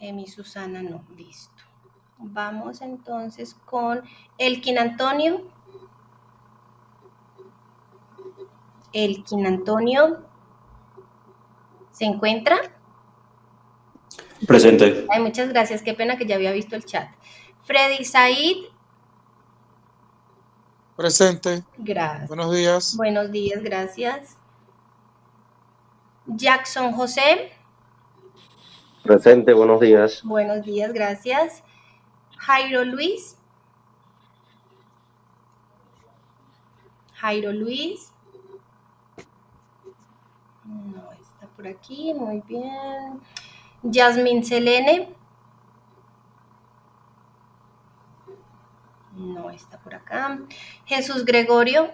Emi Susana no, listo. Vamos entonces con Elkin Antonio. Elkin Antonio, ¿se encuentra? Presente. Ay, muchas gracias, qué pena que ya había visto el chat. Freddy Said. Presente. Gracias. Buenos días. Buenos días, gracias. Jackson José. Presente, buenos días. Buenos días, gracias. Jairo Luis. Jairo Luis. No está por aquí, muy bien. Yasmín Selene. No está por acá. Jesús Gregorio.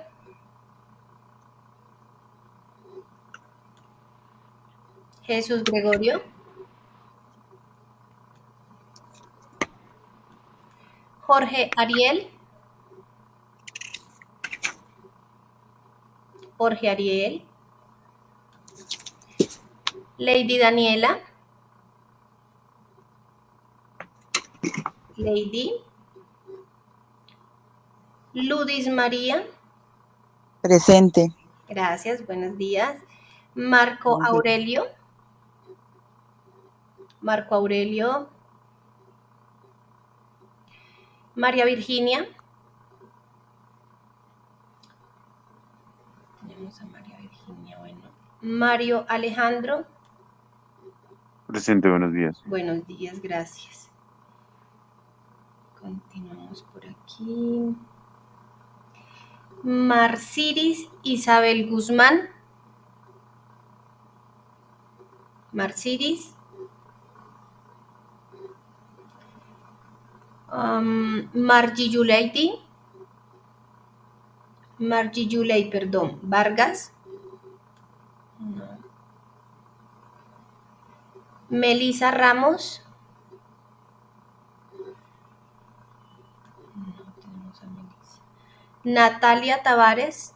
Jesús Gregorio. Jorge Ariel. Jorge Ariel. Lady Daniela. Lady. Ludis María. Presente. Gracias, buenos días. Marco Aurelio. Marco Aurelio. María Virginia. Tenemos a María Virginia, bueno. Mario Alejandro. Presente, buenos días. Buenos días, gracias. Continuamos por aquí. Marciris Isabel Guzmán. Marciris. Margie Yuleidi. Margie Yulei, perdón. Vargas. No. Melissa Ramos. No tenemos a Melissa. Natalia Tavares.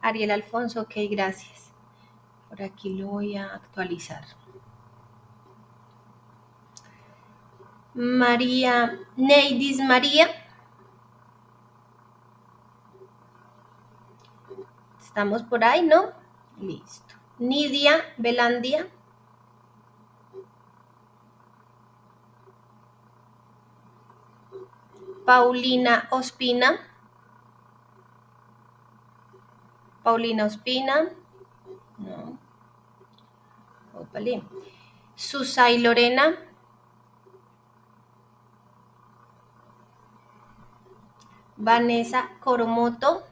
Ariel Alfonso, ok, gracias. Por aquí lo voy a actualizar. María, Neidis María. Estamos por ahí, ¿no? Listo. Nidia Belandia. Paulina Ospina. Paulina Ospina. No. Opale. Susay Lorena. Vanessa Coromoto.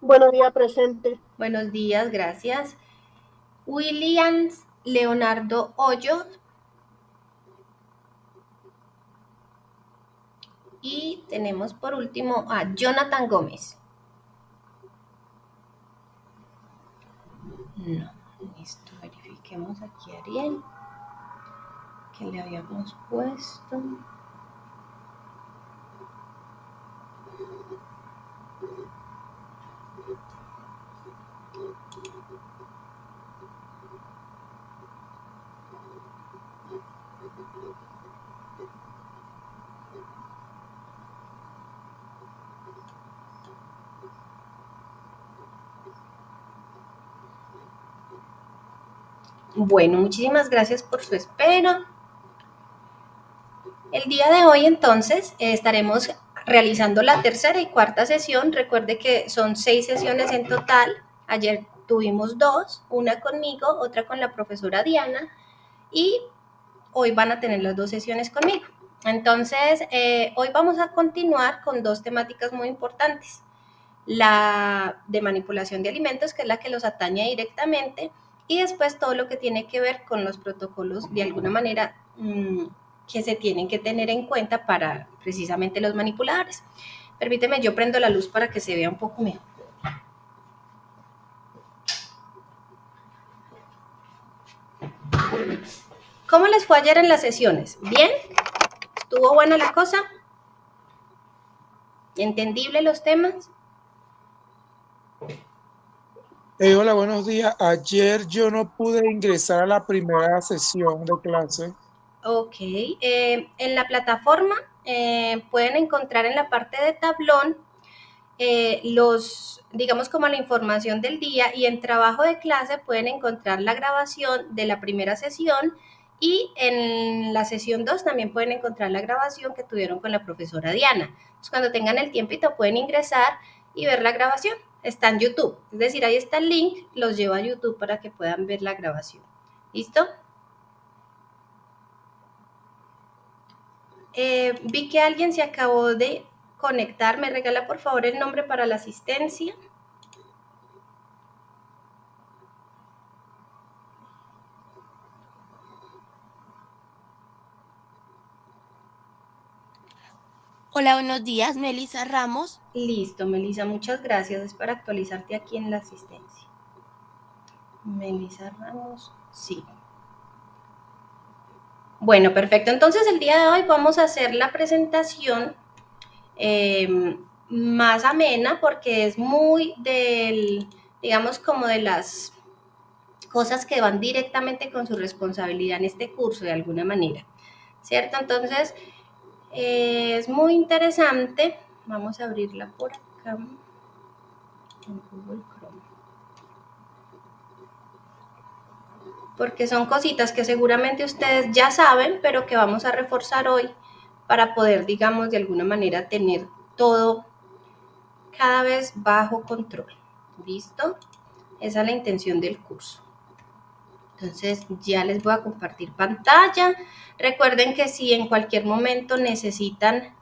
Buenos días, presente. Buenos días, gracias. Williams Leonardo Hoyos. Y tenemos por último a Jonathan Gómez. No, listo, verifiquemos aquí a Ariel, que le habíamos puesto. Bueno, muchísimas gracias por su espera. El día de hoy entonces estaremos realizando la tercera y cuarta sesión. Recuerde que son 6 sesiones en total. Ayer tuvimos 2, una conmigo, otra con la profesora Diana y hoy van a tener las 2 sesiones conmigo. Entonces, hoy vamos a continuar con 2 temáticas muy importantes. La de manipulación de alimentos, que es la que los atañe directamente, y después todo lo que tiene que ver con los protocolos de alguna manera que se tienen que tener en cuenta para precisamente los manipuladores. Permíteme, yo prendo la luz para que se vea un poco mejor. ¿Cómo les fue ayer en las sesiones? ¿Bien? ¿Estuvo buena la cosa? ¿Entendible los temas? Hola, buenos días. Ayer yo no pude ingresar a la primera sesión de clase. Ok, en la plataforma pueden encontrar en la parte de tablón digamos como la información del día, y en trabajo de clase pueden encontrar la grabación de la primera sesión, y en la sesión 2 también pueden encontrar la grabación que tuvieron con la profesora Diana. Entonces, cuando tengan el tiempito pueden ingresar y ver la grabación. Está en YouTube, es decir, ahí está el link, los lleva a YouTube para que puedan ver la grabación. ¿Listo? Vi que alguien se acabó de conectar. ¿Me regala por favor el nombre para la asistencia? Hola, buenos días, Melissa Ramos. Listo, Melissa, muchas gracias. Es para actualizarte aquí en la asistencia. Melissa Ramos, sí. Bueno, perfecto. Entonces el día de hoy vamos a hacer la presentación más amena, porque es muy digamos, como de las cosas que van directamente con su responsabilidad en este curso, de alguna manera, ¿cierto? Entonces, es muy interesante. Vamos a abrirla por acá en Google Chrome, porque son cositas que seguramente ustedes ya saben, pero que vamos a reforzar hoy para poder, digamos, de alguna manera tener todo cada vez bajo control. ¿Listo? Esa es la intención del curso. Entonces ya les voy a compartir pantalla. Recuerden que si en cualquier momento necesitan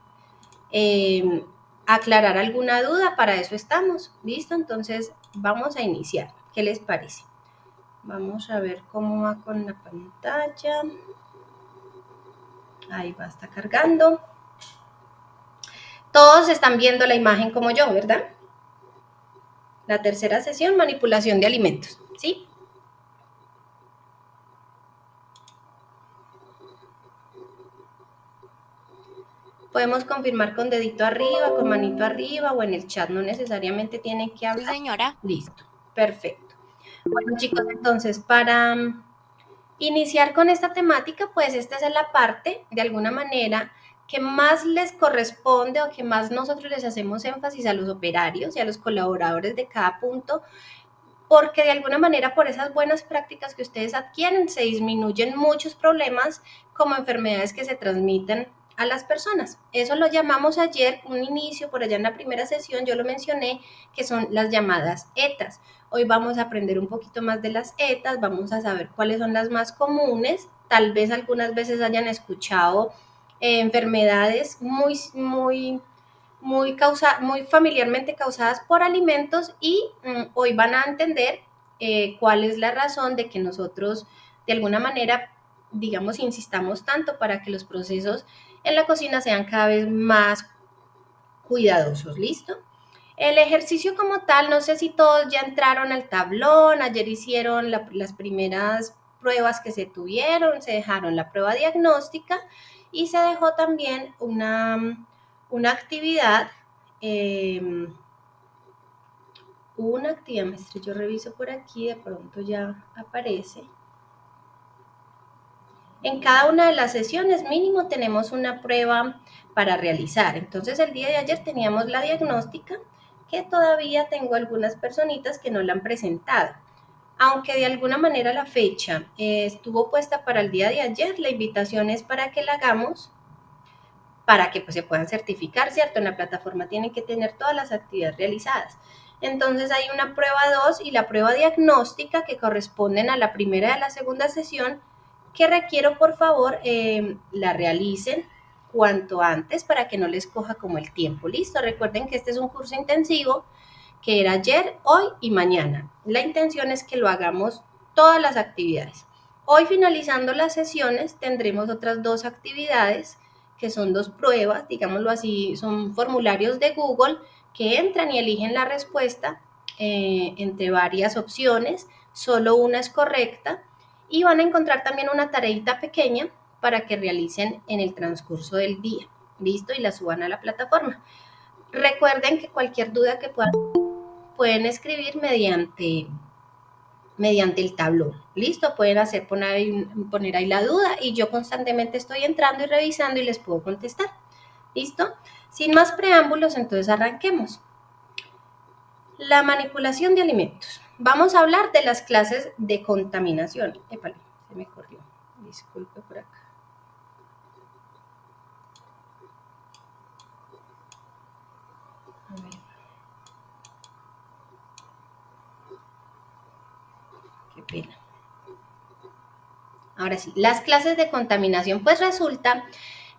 aclarar alguna duda, para eso estamos. ¿Listo? Entonces vamos a iniciar. ¿Qué les parece? Vamos a ver cómo va con la pantalla. Ahí va, está cargando. Todos están viendo la imagen como yo, ¿verdad? La tercera sesión, manipulación de alimentos, ¿sí? Podemos confirmar con dedito arriba, con manito arriba o en el chat, no necesariamente tienen que hablar. Sí, señora. Listo, perfecto. Bueno, chicos, entonces para iniciar con esta temática, pues esta es la parte, de alguna manera, que más les corresponde o que más nosotros les hacemos énfasis a los operarios y a los colaboradores de cada punto, porque de alguna manera por esas buenas prácticas que ustedes adquieren se disminuyen muchos problemas como enfermedades que se transmiten a las personas. Eso lo llamamos ayer, un inicio por allá en la primera sesión, yo lo mencioné, que son las llamadas ETAs. Hoy vamos a aprender un poquito más de las ETAs, vamos a saber cuáles son las más comunes, tal vez algunas veces hayan escuchado enfermedades muy familiarmente causadas por alimentos, y hoy van a entender cuál es la razón de que nosotros de alguna manera, digamos, insistamos tanto para que los procesos en la cocina sean cada vez más cuidadosos. ¿Listo? El ejercicio como tal, no sé si todos ya entraron al tablón. Ayer hicieron las primeras pruebas que se tuvieron, se dejaron la prueba diagnóstica y se dejó también una actividad, maestra, yo reviso por aquí, de pronto ya aparece. En cada una de las sesiones mínimo tenemos una prueba para realizar. Entonces el día de ayer teníamos la diagnóstica, que todavía tengo algunas personitas que no la han presentado. Aunque de alguna manera la fecha estuvo puesta para el día de ayer, la invitación es para que la hagamos, para que pues, se puedan certificar, ¿cierto? En la plataforma tienen que tener todas las actividades realizadas. Entonces hay una prueba 2 y la prueba diagnóstica que corresponden a la primera y a la segunda sesión, que requiero por favor la realicen cuanto antes para que no les coja como el tiempo. Listo, recuerden que este es un curso intensivo que era ayer, hoy y mañana. La intención es que lo hagamos todas las actividades. Hoy, finalizando las sesiones, tendremos otras 2 actividades que son 2 pruebas, digámoslo así, son formularios de Google que entran y eligen la respuesta entre varias opciones, solo una es correcta, y van a encontrar también una tareita pequeña para que realicen en el transcurso del día. ¿Listo? Y la suban a la plataforma. Recuerden que cualquier duda que puedan escribir mediante mediante el tablón. ¿Listo? Pueden poner ahí la duda y yo constantemente estoy entrando y revisando y les puedo contestar. ¿Listo? Sin más preámbulos, entonces arranquemos. La manipulación de alimentos. Vamos a hablar de las clases de contaminación. Épale, se me corrió. Disculpe por acá. A ver. Qué pena. Ahora sí, las clases de contaminación. Pues resulta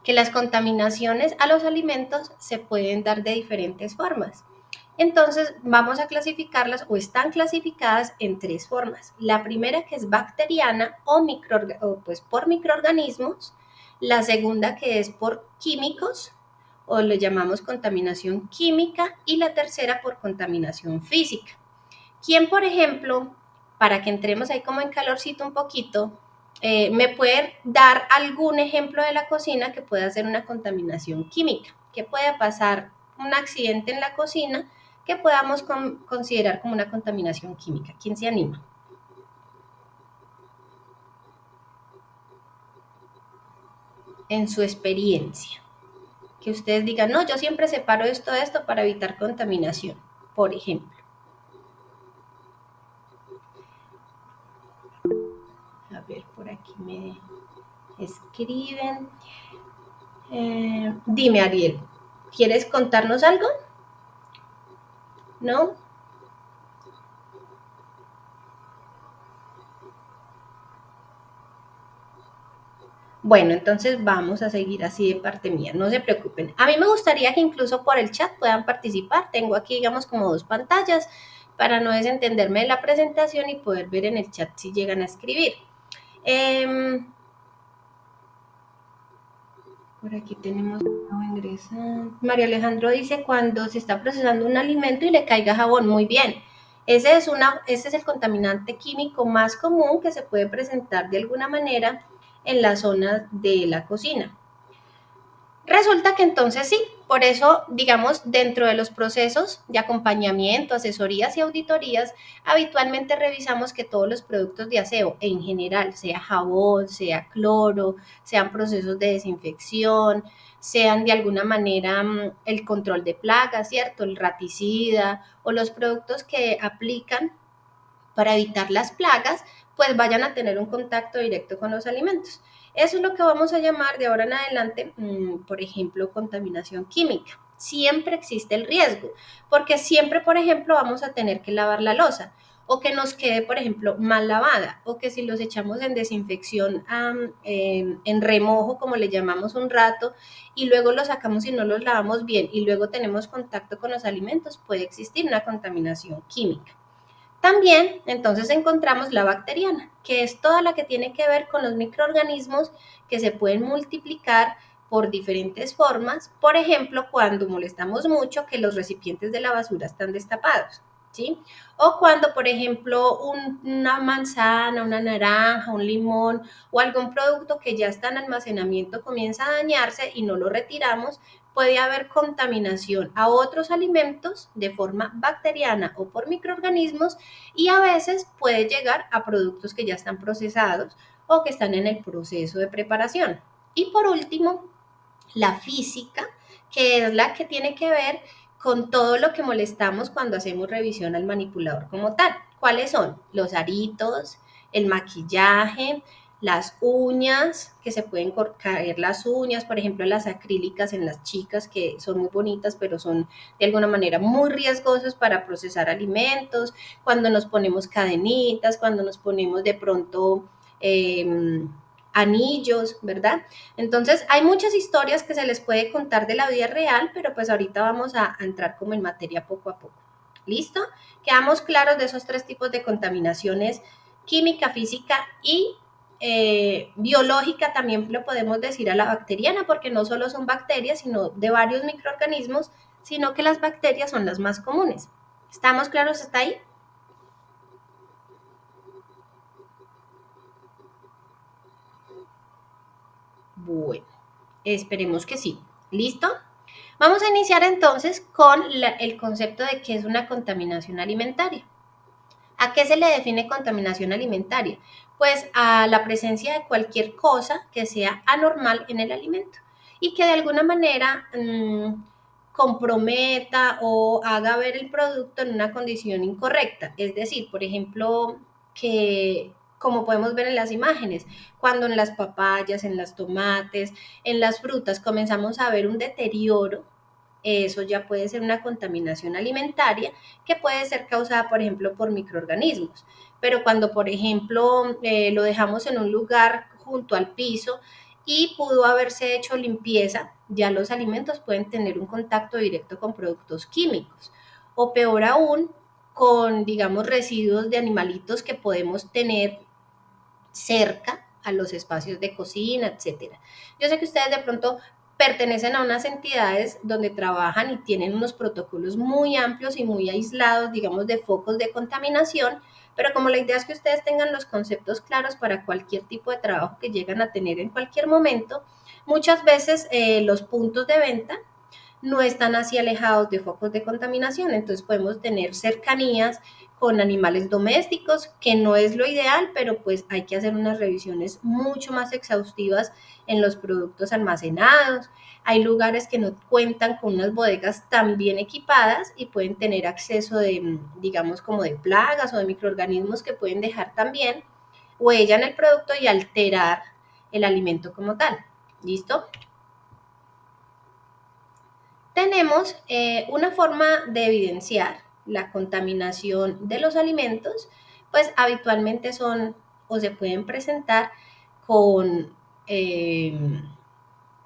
que las contaminaciones a los alimentos se pueden dar de diferentes formas. Entonces vamos a clasificarlas o están clasificadas en tres formas. La primera, que es bacteriana o pues por microorganismos. La segunda, que es por químicos o lo llamamos contaminación química. Y la tercera, por contaminación física. ¿Quién, por ejemplo, para que entremos ahí como en calorcito un poquito, me puede dar algún ejemplo de la cocina que pueda ser una contaminación química? ¿Qué puede pasar? Un accidente en la cocina que podamos considerar como una contaminación química. ¿Quién se anima? En su experiencia. Que ustedes digan, no, yo siempre separo esto de esto para evitar contaminación, por ejemplo. A ver, por aquí me escriben. Dime, Ariel, ¿quieres contarnos algo? ¿No? Bueno, entonces vamos a seguir así de parte mía, no se preocupen. A mí me gustaría que incluso por el chat puedan participar. Tengo aquí, digamos, como dos pantallas para no desentenderme de la presentación y poder ver en el chat si llegan a escribir. Por aquí tenemos un ingresante. María Alejandro dice, cuando se está procesando un alimento y le caiga jabón. Muy bien. Ese es el contaminante químico más común que se puede presentar de alguna manera en las zonas de la cocina. Resulta que entonces sí, por eso, digamos, dentro de los procesos de acompañamiento, asesorías y auditorías, habitualmente revisamos que todos los productos de aseo en general, sea jabón, sea cloro, sean procesos de desinfección, sean de alguna manera el control de plagas, ¿cierto? El raticida o los productos que aplican para evitar las plagas, pues vayan a tener un contacto directo con los alimentos. Eso es lo que vamos a llamar de ahora en adelante, por ejemplo, contaminación química. Siempre existe el riesgo, porque siempre, por ejemplo, vamos a tener que lavar la loza, o que nos quede, por ejemplo, mal lavada, o que si los echamos en desinfección, en remojo, como le llamamos un rato, y luego los sacamos y no los lavamos bien, y luego tenemos contacto con los alimentos, puede existir una contaminación química. También, entonces, encontramos la bacteriana, que es toda la que tiene que ver con los microorganismos que se pueden multiplicar por diferentes formas. Por ejemplo, cuando molestamos mucho que los recipientes de la basura están destapados, ¿sí? O cuando, por ejemplo, una manzana, una naranja, un limón o algún producto que ya está en almacenamiento comienza a dañarse y no lo retiramos, puede haber contaminación a otros alimentos de forma bacteriana o por microorganismos y a veces puede llegar a productos que ya están procesados o que están en el proceso de preparación. Y por último, la física, que es la que tiene que ver con todo lo que molestamos cuando hacemos revisión al manipulador como tal. ¿Cuáles son? Los aritos, el maquillaje, las uñas, que se pueden caer las uñas, por ejemplo, las acrílicas en las chicas, que son muy bonitas, pero son de alguna manera muy riesgosas para procesar alimentos, cuando nos ponemos cadenitas, cuando nos ponemos de pronto anillos, ¿verdad? Entonces, hay muchas historias que se les puede contar de la vida real, pero pues ahorita vamos a entrar como en materia poco a poco. ¿Listo? Quedamos claros de esos tres tipos de contaminaciones: química, física y biológica. También lo podemos decir a la bacteriana, porque no solo son bacterias, sino de varios microorganismos, sino que las bacterias son las más comunes. ¿Estamos claros hasta ahí? Bueno, esperemos que sí. ¿Listo? Vamos a iniciar entonces con el concepto de qué es una contaminación alimentaria. ¿A qué se le define contaminación alimentaria? Pues a la presencia de cualquier cosa que sea anormal en el alimento y que de alguna manera comprometa o haga ver el producto en una condición incorrecta. Es decir, por ejemplo, que como podemos ver en las imágenes, cuando en las papayas, en los tomates, en las frutas comenzamos a ver un deterioro, eso ya puede ser una contaminación alimentaria que puede ser causada, por ejemplo, por microorganismos. Pero cuando, por ejemplo, lo dejamos en un lugar junto al piso y pudo haberse hecho limpieza, ya los alimentos pueden tener un contacto directo con productos químicos. O peor aún, con, digamos, residuos de animalitos que podemos tener cerca a los espacios de cocina, etcétera. Yo sé que ustedes de pronto pertenecen a unas entidades donde trabajan y tienen unos protocolos muy amplios y muy aislados, digamos, de focos de contaminación, pero como la idea es que ustedes tengan los conceptos claros para cualquier tipo de trabajo que llegan a tener en cualquier momento, muchas veces los puntos de venta no están así alejados de focos de contaminación, entonces podemos tener cercanías con animales domésticos, que no es lo ideal, pero pues hay que hacer unas revisiones mucho más exhaustivas en los productos almacenados. Hay lugares que no cuentan con unas bodegas tan bien equipadas y pueden tener acceso de, digamos, como de plagas o de microorganismos que pueden dejar también huella en el producto y alterar el alimento como tal. ¿Listo? Tenemos una forma de evidenciar la contaminación de los alimentos, pues habitualmente son o se pueden presentar con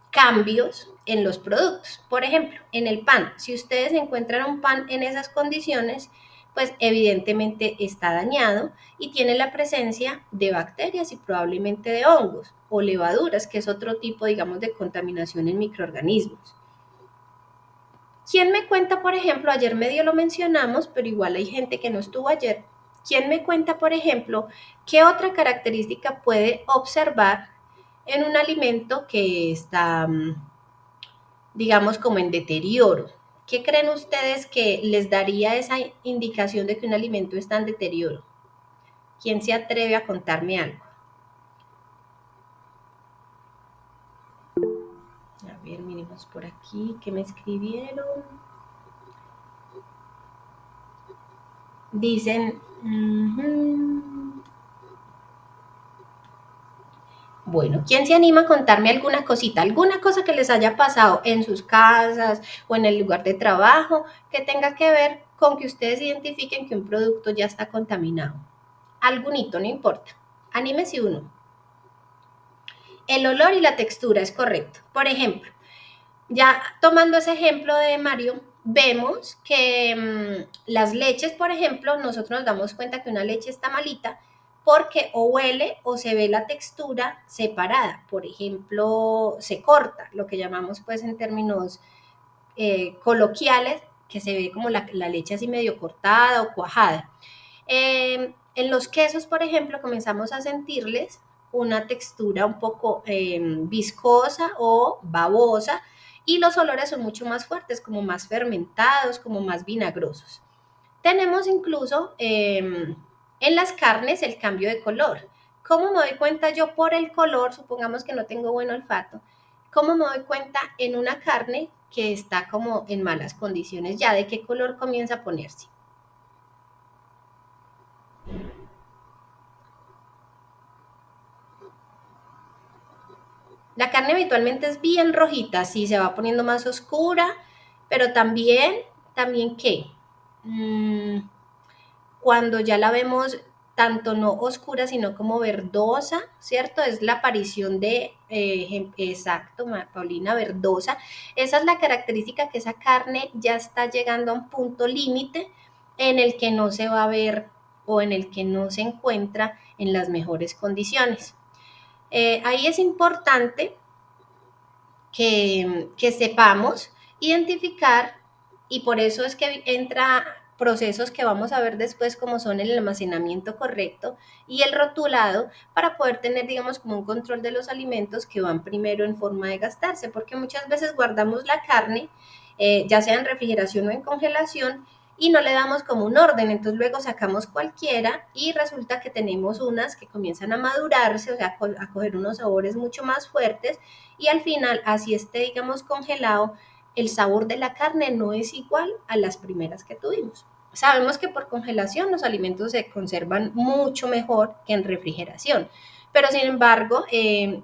cambios en los productos. Por ejemplo, en el pan, si ustedes encuentran un pan en esas condiciones, pues evidentemente está dañado y tiene la presencia de bacterias y probablemente de hongos o levaduras, que es otro tipo, digamos, de contaminación en microorganismos. ¿Quién me cuenta, por ejemplo, ayer medio lo mencionamos, pero igual hay gente que no estuvo ayer? ¿Quién me cuenta, por ejemplo, qué otra característica puede observar en un alimento que está, digamos, como en deterioro? ¿Qué creen ustedes que les daría esa indicación de que un alimento está en deterioro? ¿Quién se atreve a contarme algo? A ver, miremos por aquí, ¿qué me escribieron? Dicen, bueno, ¿quién se anima a contarme alguna cosita, alguna cosa que les haya pasado en sus casas o en el lugar de trabajo que tenga que ver con que ustedes identifiquen que un producto ya está contaminado? Algunito, no importa. Anímese uno. El olor y la textura es correcto. Por ejemplo, ya tomando ese ejemplo de Mario, vemos que las leches, por ejemplo, nosotros nos damos cuenta que una leche está malita porque o huele o se ve la textura separada. Por ejemplo, se corta, lo que llamamos pues en términos coloquiales, que se ve como la leche así medio cortada o cuajada. En los quesos, por ejemplo, comenzamos a sentirles una textura un poco viscosa o babosa, y los olores son mucho más fuertes, como más fermentados, como más vinagrosos. Tenemos incluso en las carnes el cambio de color. ¿Cómo me doy cuenta yo por el color? Supongamos que no tengo buen olfato. ¿Cómo me doy cuenta en una carne que está como en malas condiciones? Ya, ¿de qué color comienza a ponerse? La carne habitualmente es bien rojita, sí, se va poniendo más oscura, pero también ¿qué? Cuando ya la vemos tanto no oscura, sino como verdosa, ¿cierto? Es la aparición de, exacto, Paulina, verdosa. Esa es la característica, que esa carne ya está llegando a un punto límite en el que no se va a ver o en el que no se encuentra en las mejores condiciones. Ahí es importante que sepamos identificar, y por eso es que entra procesos que vamos a ver después, como son el almacenamiento correcto y el rotulado, para poder tener, digamos, como un control de los alimentos que van primero en forma de gastarse, porque muchas veces guardamos la carne, ya sea en refrigeración o en congelación, y no le damos como un orden, entonces luego sacamos cualquiera y resulta que tenemos unas que comienzan a madurarse, o sea, a coger unos sabores mucho más fuertes y al final, así esté, digamos, congelado, el sabor de la carne no es igual a las primeras que tuvimos. Sabemos que por congelación los alimentos se conservan mucho mejor que en refrigeración, pero sin embargo,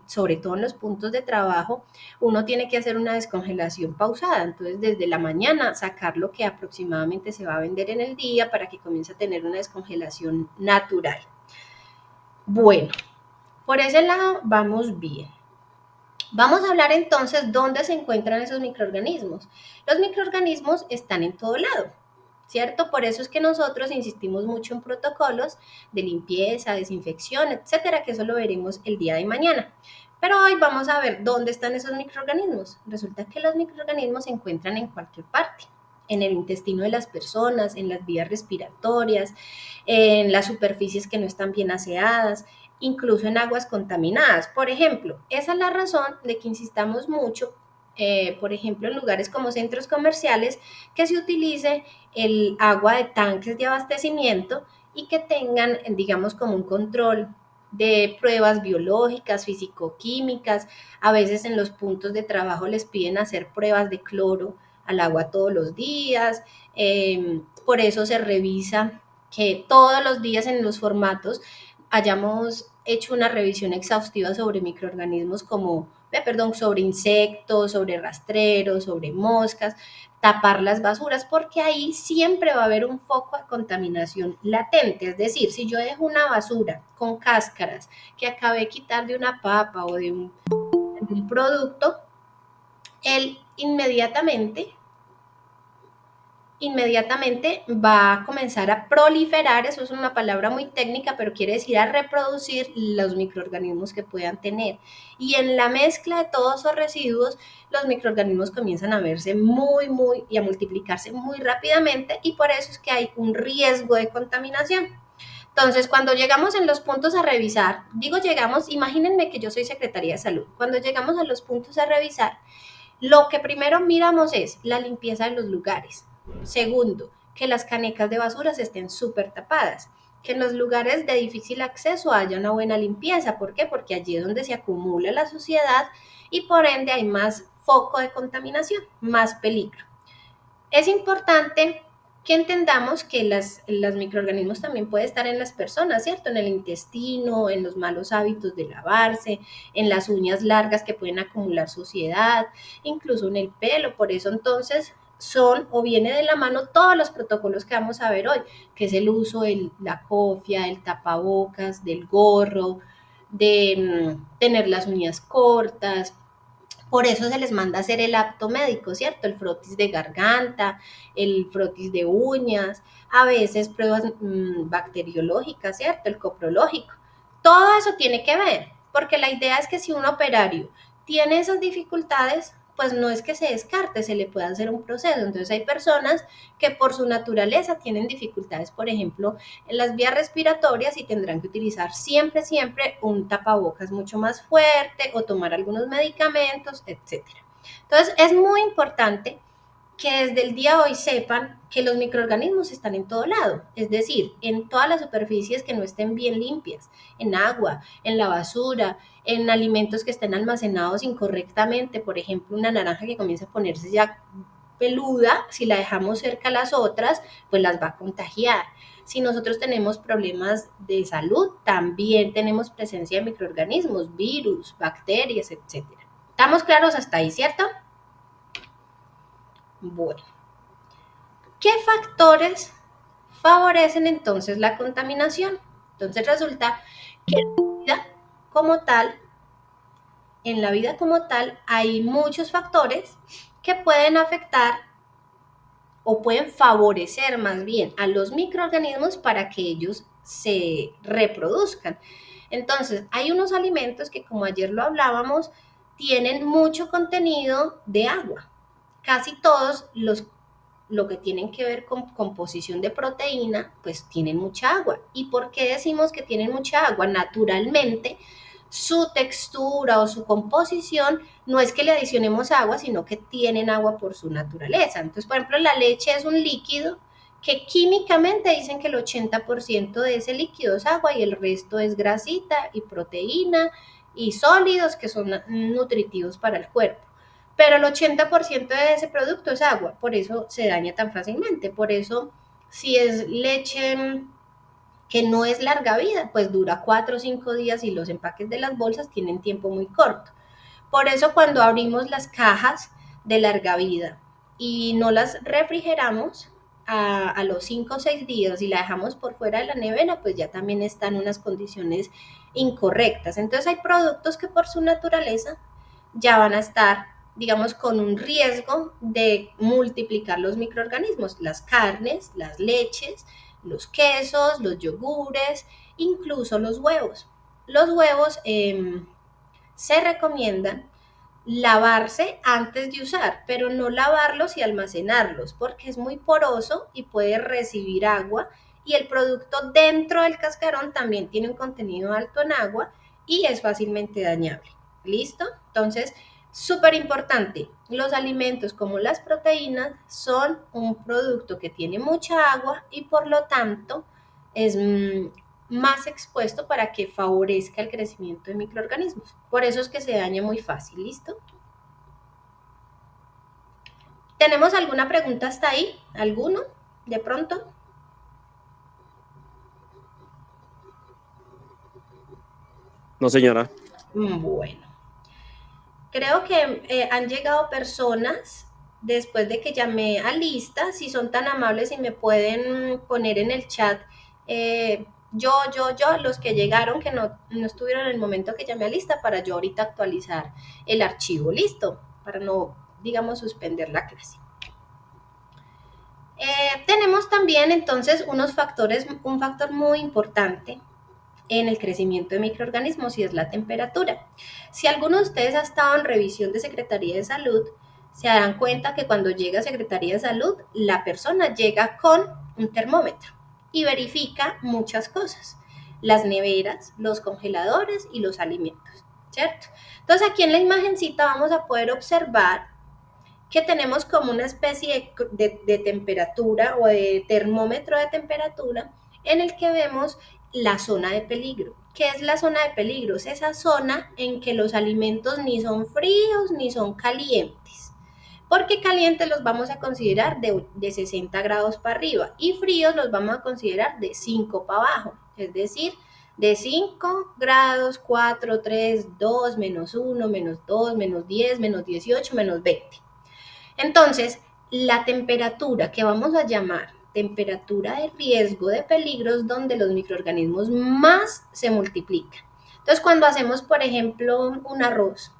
sobre todo en los puntos de trabajo, uno tiene que hacer una descongelación pausada, entonces desde la mañana sacar lo que aproximadamente se va a vender en el día para que comience a tener una descongelación natural. Bueno, por ese lado vamos bien. Vamos a hablar entonces dónde se encuentran esos microorganismos. Los microorganismos están en todo lado, ¿cierto? Por eso es que nosotros insistimos mucho en protocolos de limpieza, desinfección, etcétera, que eso lo veremos el día de mañana. Pero hoy vamos a ver dónde están esos microorganismos. Resulta que los microorganismos se encuentran en cualquier parte, en el intestino de las personas, en las vías respiratorias, en las superficies que no están bien aseadas, incluso en aguas contaminadas. Por ejemplo, esa es la razón de que insistamos mucho, por ejemplo, en lugares como centros comerciales, que se utilice el agua de tanques de abastecimiento y que tengan, digamos, como un control de pruebas biológicas, físico-químicas. A veces en los puntos de trabajo les piden hacer pruebas de cloro al agua todos los días. Por eso se revisa que todos los días en los formatos hayamos hecho una revisión exhaustiva sobre microorganismos sobre insectos, sobre rastreros, sobre moscas, tapar las basuras, porque ahí siempre va a haber un foco de contaminación latente. Es decir, si yo dejo una basura con cáscaras que acabé de quitar de una papa o de un producto, él inmediatamente va a comenzar a proliferar, eso es una palabra muy técnica, pero quiere decir a reproducir los microorganismos que puedan tener. Y en la mezcla de todos esos residuos, los microorganismos comienzan a verse y a multiplicarse muy rápidamente y por eso es que hay un riesgo de contaminación. Entonces, cuando llegamos en los puntos a revisar, imagínense que yo soy Secretaría de Salud, cuando llegamos a los puntos a revisar, lo que primero miramos es la limpieza de los lugares. Segundo, que las canecas de basuras estén súper tapadas, que en los lugares de difícil acceso haya una buena limpieza. ¿Por qué? Porque allí es donde se acumula la suciedad y por ende hay más foco de contaminación, más peligro. Es importante que entendamos que los microorganismos también pueden estar en las personas, ¿cierto? En el intestino, en los malos hábitos de lavarse, en las uñas largas que pueden acumular suciedad, incluso en el pelo. Por eso entonces viene de la mano todos los protocolos que vamos a ver hoy, que es el uso de la cofia, el tapabocas, del gorro, de tener las uñas cortas. Por eso se les manda a hacer el acto médico, ¿cierto? El frotis de garganta, el frotis de uñas, a veces pruebas bacteriológicas, ¿cierto? El coprológico. Todo eso tiene que ver, porque la idea es que si un operario tiene esas dificultades, pues no es que se descarte, se le puede hacer un proceso. Entonces hay personas que por su naturaleza tienen dificultades, por ejemplo, en las vías respiratorias y tendrán que utilizar siempre un tapabocas mucho más fuerte o tomar algunos medicamentos, etc. Entonces es muy importante que desde el día de hoy sepan que los microorganismos están en todo lado, es decir, en todas las superficies que no estén bien limpias, en agua, en la basura, en alimentos que estén almacenados incorrectamente, por ejemplo, una naranja que comienza a ponerse ya peluda, si la dejamos cerca a las otras, pues las va a contagiar. Si nosotros tenemos problemas de salud, también tenemos presencia de microorganismos, virus, bacterias, etc. ¿Estamos claros hasta ahí, cierto? Bueno, ¿qué factores favorecen entonces la contaminación? Entonces resulta que en la vida como tal hay muchos factores que pueden afectar o pueden favorecer más bien a los microorganismos para que ellos se reproduzcan. Entonces, hay unos alimentos que, como ayer lo hablábamos, tienen mucho contenido de agua. Casi todos lo que tienen que ver con composición de proteína, pues tienen mucha agua. ¿Y por qué decimos que tienen mucha agua? Naturalmente, su textura o su composición no es que le adicionemos agua, sino que tienen agua por su naturaleza. Entonces, por ejemplo, la leche es un líquido que químicamente dicen que el 80% de ese líquido es agua y el resto es grasita y proteína y sólidos que son nutritivos para el cuerpo. Pero el 80% de ese producto es agua, por eso se daña tan fácilmente. Por eso, si es leche que no es larga vida, pues dura 4 o 5 días y los empaques de las bolsas tienen tiempo muy corto. Por eso cuando abrimos las cajas de larga vida y no las refrigeramos a los 5 o 6 días y la dejamos por fuera de la nevera, pues ya también están en unas condiciones incorrectas. Entonces hay productos que por su naturaleza ya van a estar, digamos, con un riesgo de multiplicar los microorganismos, las carnes, las leches, los quesos, los yogures, incluso los huevos. Los huevos se recomiendan lavarse antes de usar, pero no lavarlos y almacenarlos porque es muy poroso y puede recibir agua y el producto dentro del cascarón también tiene un contenido alto en agua y es fácilmente dañable. ¿Listo? Entonces, súper importante, los alimentos como las proteínas son un producto que tiene mucha agua y por lo tanto es más expuesto para que favorezca el crecimiento de microorganismos. Por eso es que se daña muy fácil, ¿listo? ¿Tenemos alguna pregunta hasta ahí? ¿Alguno? ¿De pronto? No, señora. Bueno, creo que han llegado personas después de que llamé a lista, si son tan amables y me pueden poner en el chat yo, los que llegaron, que no estuvieron en el momento que llamé a lista, para yo ahorita actualizar el archivo, listo, para no, digamos, suspender la clase. Tenemos también entonces unos factores, un factor muy importante en el crecimiento de microorganismos y es la temperatura. Si alguno de ustedes ha estado en revisión de Secretaría de Salud, se darán cuenta que cuando llega a Secretaría de Salud, la persona llega con un termómetro y verifica muchas cosas, las neveras, los congeladores y los alimentos, ¿cierto? Entonces aquí en la imagencita vamos a poder observar que tenemos como una especie de temperatura o de termómetro de temperatura en el que vemos la zona de peligro. ¿Qué es la zona de peligro? Es esa zona en que los alimentos ni son fríos ni son calientes. Porque calientes los vamos a considerar de 60 grados para arriba y fríos los vamos a considerar de 5 para abajo. Es decir, de 5 grados, 4, 3, 2, menos 1, menos 2, menos 10, menos 18, menos 20. Entonces, la temperatura que vamos a llamar temperatura de riesgo de peligros donde los microorganismos más se multiplican. Entonces, cuando hacemos, por ejemplo, un arroz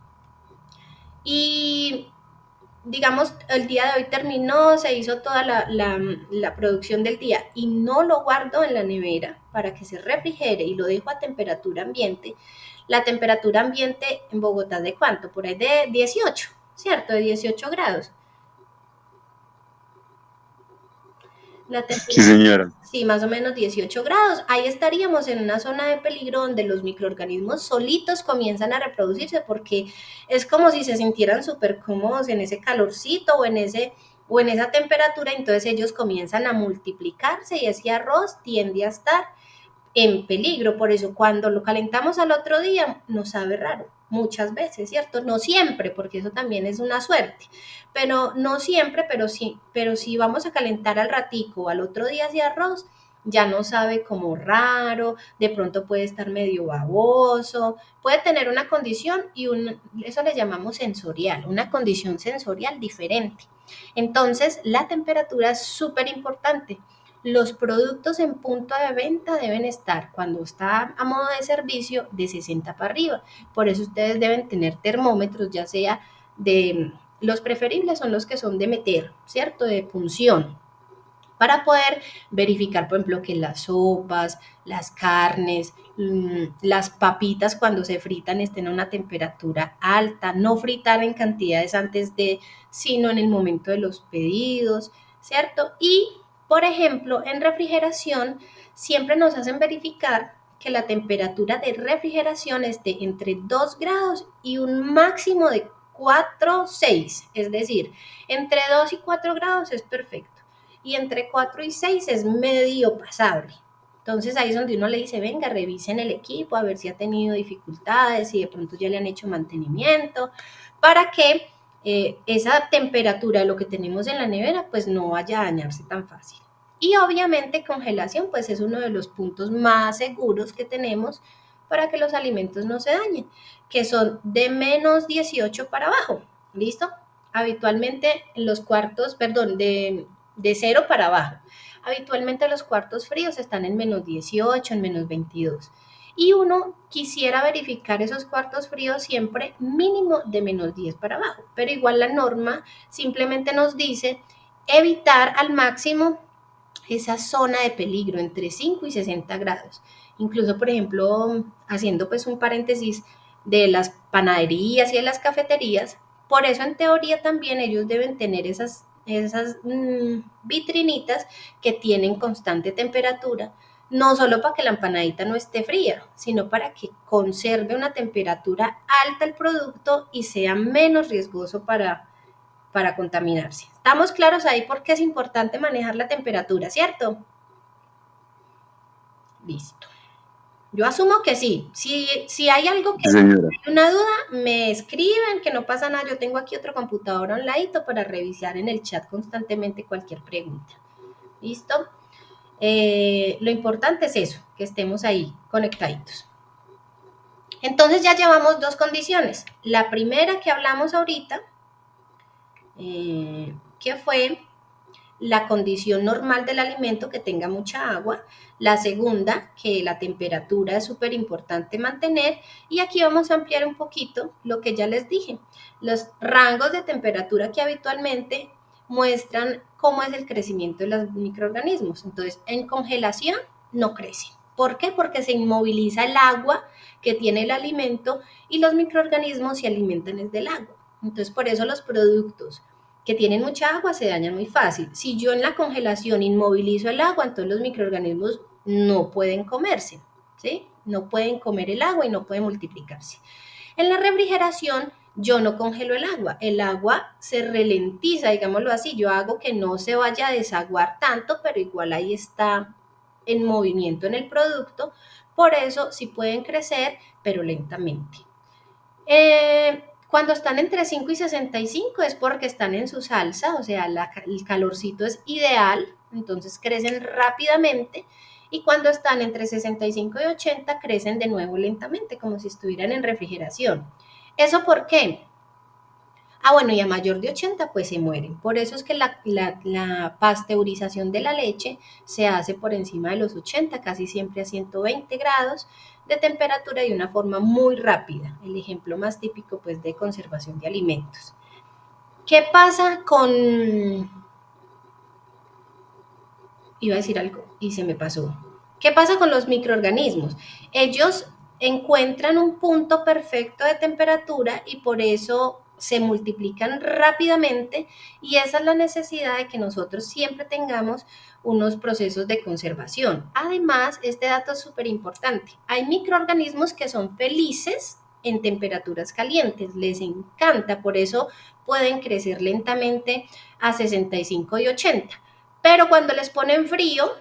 y digamos, el día de hoy terminó, se hizo toda la producción del día y no lo guardo en la nevera para que se refrigere y lo dejo a temperatura ambiente, la temperatura ambiente en Bogotá, ¿de cuánto? Por ahí de 18, ¿cierto? De 18 grados. Sí, señora. Sí, más o menos 18 grados. Ahí estaríamos en una zona de peligro donde los microorganismos solitos comienzan a reproducirse porque es como si se sintieran súper cómodos en ese calorcito o en esa temperatura, entonces ellos comienzan a multiplicarse y ese arroz tiende a estar en peligro. Por eso cuando lo calentamos al otro día nos sabe raro, muchas veces, ¿cierto? No siempre, porque eso también es una suerte, pero no siempre, pero si vamos a calentar al ratico o al otro día ese arroz, ya no sabe como raro, de pronto puede estar medio baboso, puede tener una condición y eso le llamamos sensorial, una condición sensorial diferente. Entonces, la temperatura es súper importante. Los productos en punto de venta deben estar, cuando está a modo de servicio, de 60 para arriba. Por eso ustedes deben tener termómetros, ya sea los preferibles son los que son de meter, ¿cierto? De punción, para poder verificar, por ejemplo, que las sopas, las carnes, las papitas cuando se fritan estén a una temperatura alta, no fritar en cantidades antes sino en el momento de los pedidos, ¿cierto? Y, por ejemplo, en refrigeración siempre nos hacen verificar que la temperatura de refrigeración esté entre 2 grados y un máximo de 4, 6, es decir, entre 2 y 4 grados es perfecto. y entre 4 y 6 es medio pasable. Entonces ahí es donde uno le dice, venga, revisen el equipo, a ver si ha tenido dificultades, si de pronto ya le han hecho mantenimiento, para que esa temperatura, lo que tenemos en la nevera, pues no vaya a dañarse tan fácil. Y obviamente congelación, pues es uno de los puntos más seguros que tenemos para que los alimentos no se dañen, que son de menos 18 para abajo, ¿listo? Habitualmente los cuartos, perdón, de 0 para abajo. Habitualmente los cuartos fríos están en menos 18, en menos 22. Y uno quisiera verificar esos cuartos fríos siempre mínimo de menos 10 para abajo. Pero igual la norma simplemente nos dice evitar al máximo esa zona de peligro entre 5 y 60 grados. Incluso, por ejemplo, haciendo pues un paréntesis de las panaderías y de las cafeterías, por eso en teoría también ellos deben tener esas vitrinitas que tienen constante temperatura, no solo para que la empanadita no esté fría, sino para que conserve una temperatura alta el producto y sea menos riesgoso para contaminarse. ¿Estamos claros ahí por qué es importante manejar la temperatura, cierto? Listo. Yo asumo que sí. Si hay algo que hay una duda, me escriben, que no pasa nada. Yo tengo aquí otro computador online para revisar en el chat constantemente cualquier pregunta. ¿Listo? Lo importante es eso, que estemos ahí conectaditos. Entonces ya llevamos 2 condiciones. La primera que hablamos ahorita, que fue la condición normal del alimento, que tenga mucha agua. La segunda, que la temperatura es súper importante mantener. Y aquí vamos a ampliar un poquito lo que ya les dije. Los rangos de temperatura que habitualmente muestran cómo es el crecimiento de los microorganismos. Entonces, en congelación no crecen. ¿Por qué? Porque se inmoviliza el agua que tiene el alimento y los microorganismos se alimentan desde el agua. Entonces, por eso los productos que tienen mucha agua se dañan muy fácil. Si yo en la congelación inmovilizo el agua, entonces los microorganismos no pueden comerse, ¿sí? No pueden comer el agua y no pueden multiplicarse. En la refrigeración, yo no congelo el agua se ralentiza, digámoslo así, yo hago que no se vaya a desaguar tanto, pero igual ahí está en movimiento en el producto, por eso sí pueden crecer, pero lentamente. Cuando están entre 5 y 65 es porque están en su salsa, o sea, el calorcito es ideal, entonces crecen rápidamente, y cuando están entre 65 y 80 crecen de nuevo lentamente, como si estuvieran en refrigeración. ¿Eso por qué? Bueno, y a mayor de 80 pues se mueren. Por eso es que la pasteurización de la leche se hace por encima de los 80, casi siempre a 120 grados de temperatura y de una forma muy rápida. El ejemplo más típico pues de conservación de alimentos. ¿Qué pasa con...? Iba a decir algo y se me pasó. ¿Qué pasa con los microorganismos? Ellos encuentran un punto perfecto de temperatura y por eso se multiplican rápidamente, y esa es la necesidad de que nosotros siempre tengamos unos procesos de conservación. Además, este dato es súper importante. Hay microorganismos que son felices en temperaturas calientes, les encanta, por eso pueden crecer lentamente a 65 y 80. Pero cuando les ponen frío,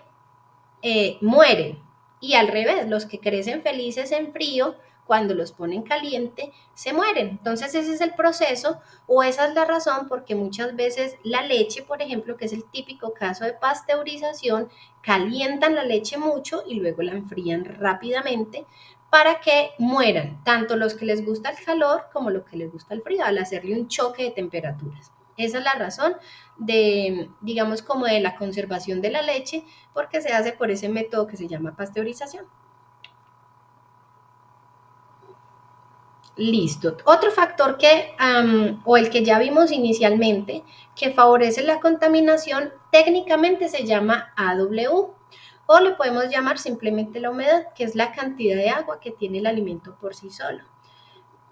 mueren. Y al revés, los que crecen felices en frío, cuando los ponen caliente, se mueren. Entonces ese es el proceso, o esa es la razón porque muchas veces la leche, por ejemplo, que es el típico caso de pasteurización, calientan la leche mucho y luego la enfrían rápidamente para que mueran, tanto los que les gusta el calor como los que les gusta el frío, al hacerle un choque de temperaturas. Esa es la razón de, digamos, como de la conservación de la leche, porque se hace por ese método que se llama pasteurización. Listo. Otro factor que, o el que ya vimos inicialmente, que favorece la contaminación, técnicamente se llama AW, o le podemos llamar simplemente la humedad, que es la cantidad de agua que tiene el alimento por sí solo.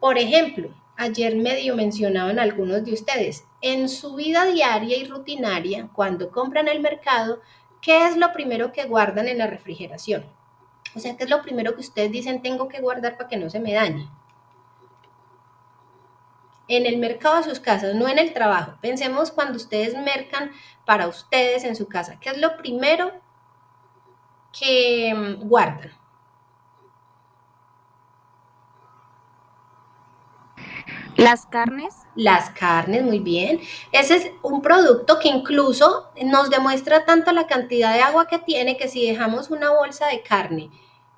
Por ejemplo, ayer medio mencionaban algunos de ustedes, en su vida diaria y rutinaria, cuando compran el mercado, ¿qué es lo primero que guardan en la refrigeración? O sea, ¿qué es lo primero que ustedes dicen tengo que guardar para que no se me dañe? en el mercado de sus casas, no en el trabajo. Pensemos cuando ustedes mercan para ustedes en su casa. ¿Qué es lo primero que guardan? Las carnes. Las carnes, muy bien. Ese es un producto que incluso nos demuestra tanto la cantidad de agua que tiene que si dejamos una bolsa de carne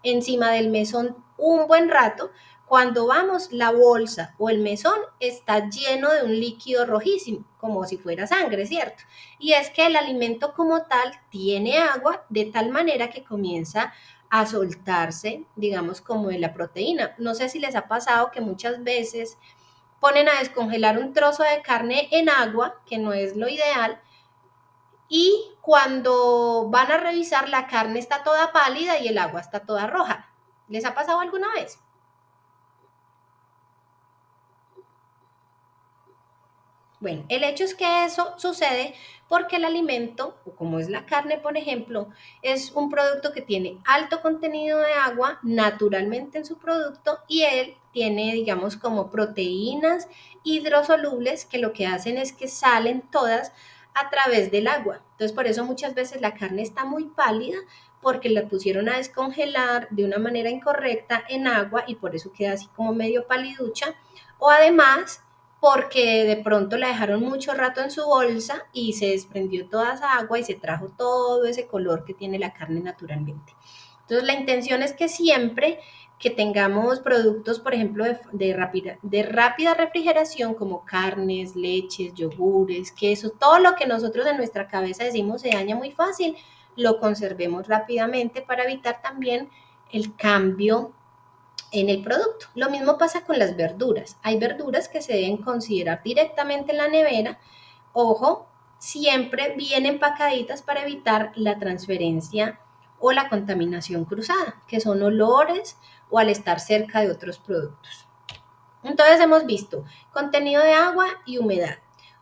encima del mesón un buen rato, cuando vamos, la bolsa o el mesón está lleno de un líquido rojísimo, como si fuera sangre, ¿cierto? Y es que el alimento como tal tiene agua de tal manera que comienza a soltarse, digamos, como de la proteína. No sé si les ha pasado que muchas veces ponen a descongelar un trozo de carne en agua, que no es lo ideal, y cuando van a revisar la carne está toda pálida y el agua está toda roja. ¿Les ha pasado alguna vez? Bueno, el hecho es que eso sucede porque el alimento, o como es la carne, por ejemplo, es un producto que tiene alto contenido de agua naturalmente en su producto y él tiene, digamos, como proteínas hidrosolubles que lo que hacen es que salen todas a través del agua. Entonces, por eso muchas veces la carne está muy pálida porque la pusieron a descongelar de una manera incorrecta en agua y por eso queda así como medio paliducha. O además porque de pronto la dejaron mucho rato en su bolsa y se desprendió toda esa agua y se trajo todo ese color que tiene la carne naturalmente. Entonces la intención es que siempre que tengamos productos, por ejemplo, de rápida refrigeración como carnes, leches, yogures, quesos, todo lo que nosotros en nuestra cabeza decimos se daña muy fácil, lo conservemos rápidamente para evitar también el cambio en el producto. Lo mismo pasa con las verduras. Hay verduras que se deben considerar directamente en la nevera. Ojo, siempre bien empacaditas para evitar la transferencia o la contaminación cruzada, que son olores o al estar cerca de otros productos. Entonces hemos visto contenido de agua y humedad.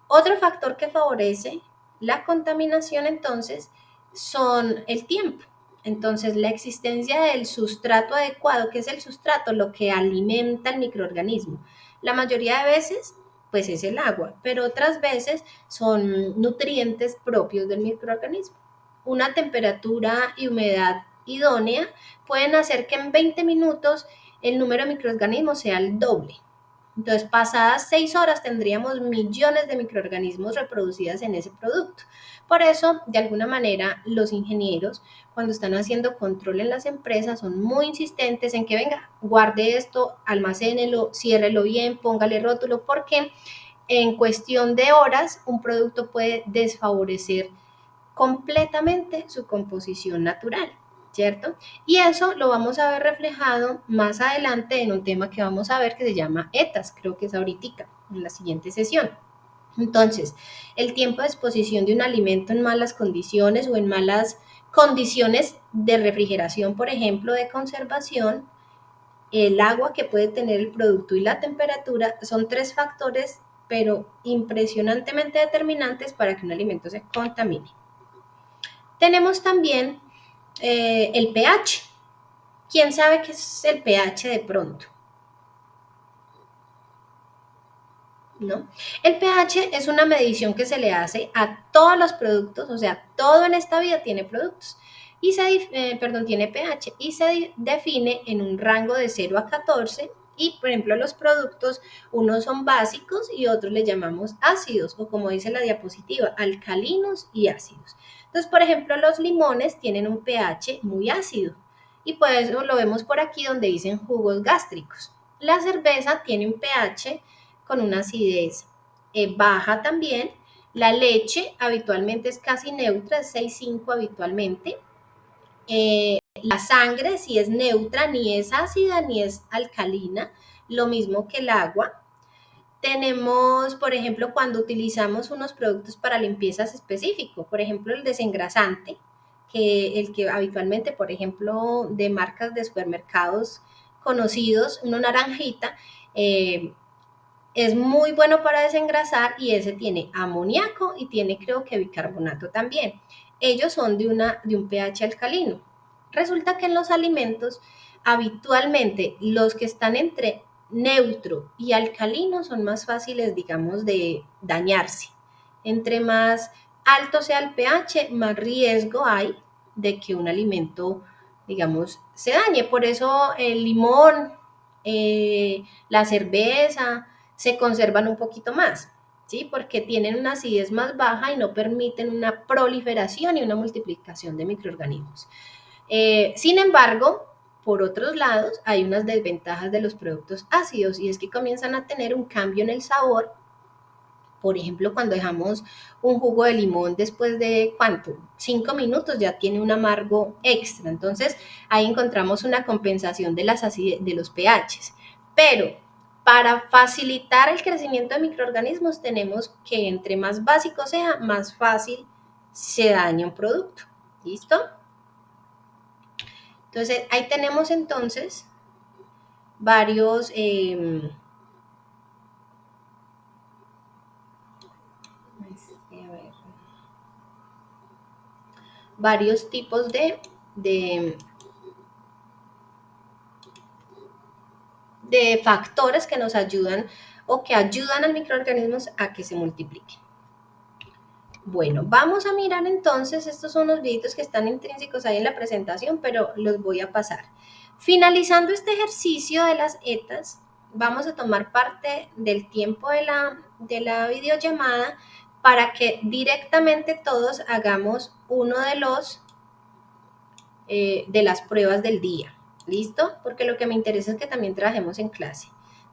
Otro factor que favorece la contaminación entonces son el tiempo. Entonces, la existencia del sustrato adecuado, ¿qué es el sustrato? Lo que alimenta el microorganismo. La mayoría de veces, pues es el agua, pero otras veces son nutrientes propios del microorganismo. Una temperatura y humedad idónea pueden hacer que en 20 minutos el número de microorganismos sea el doble. Entonces, pasadas 6 horas tendríamos millones de microorganismos reproducidas en ese producto. Por eso, de alguna manera, los ingenieros, cuando están haciendo control en las empresas, son muy insistentes en que, venga, guarde esto, almacénelo, ciérrelo bien, póngale rótulo, porque en cuestión de horas, un producto puede desfavorecer completamente su composición natural, ¿cierto? Y eso lo vamos a ver reflejado más adelante en un tema que vamos a ver que se llama ETAs, creo que es ahorita, en la siguiente sesión. Entonces, el tiempo de exposición de un alimento en malas condiciones o en malas condiciones de refrigeración, por ejemplo, de conservación, el agua que puede tener el producto y la temperatura son 3 factores, pero impresionantemente determinantes para que un alimento se contamine. Tenemos también el pH. ¿Quién sabe qué es el pH de pronto? ¿No? El pH es una medición que se le hace a todos los productos, o sea, todo en esta vida tiene productos, y tiene pH, y se define en un rango de 0 a 14, y por ejemplo los productos, unos son básicos y otros le llamamos ácidos, o como dice la diapositiva, alcalinos y ácidos. Entonces, por ejemplo, los limones tienen un pH muy ácido, y por eso lo vemos por aquí donde dicen jugos gástricos. La cerveza tiene un pH con una acidez baja también. La leche habitualmente es casi neutra, es 6,5 habitualmente. La sangre sí es neutra, ni es ácida ni es alcalina, lo mismo que el agua. Tenemos, por ejemplo, cuando utilizamos unos productos para limpiezas específicos, por ejemplo, el desengrasante, que el que habitualmente, por ejemplo, de marcas de supermercados conocidos, uno naranjita, es muy bueno para desengrasar y ese tiene amoníaco y tiene creo que bicarbonato también. Ellos son de un pH alcalino. Resulta que en los alimentos habitualmente los que están entre neutro y alcalino son más fáciles, digamos, de dañarse. Entre más alto sea el pH, más riesgo hay de que un alimento, digamos, se dañe. Por eso el limón, la cerveza, se conservan un poquito más, ¿sí? Porque tienen una acidez más baja y no permiten una proliferación y una multiplicación de microorganismos. Sin embargo, por otros lados, hay unas desventajas de los productos ácidos y es que comienzan a tener un cambio en el sabor. Por ejemplo, cuando dejamos un jugo de limón después de, ¿cuánto? 5 minutos ya tiene un amargo extra. Entonces, ahí encontramos una compensación de de los pHs. Pero para facilitar el crecimiento de microorganismos tenemos que entre más básico sea, más fácil se daña un producto. ¿Listo? Entonces, ahí tenemos entonces varios... varios tipos de factores que nos ayudan o que ayudan al microorganismos a que se multipliquen. Bueno, vamos a mirar entonces, estos son los videitos que están intrínsecos ahí en la presentación, pero los voy a pasar. Finalizando este ejercicio de las ETAs, vamos a tomar parte del tiempo de la videollamada para que directamente todos hagamos uno de las pruebas del día. ¿Listo? Porque lo que me interesa es que también trabajemos en clase.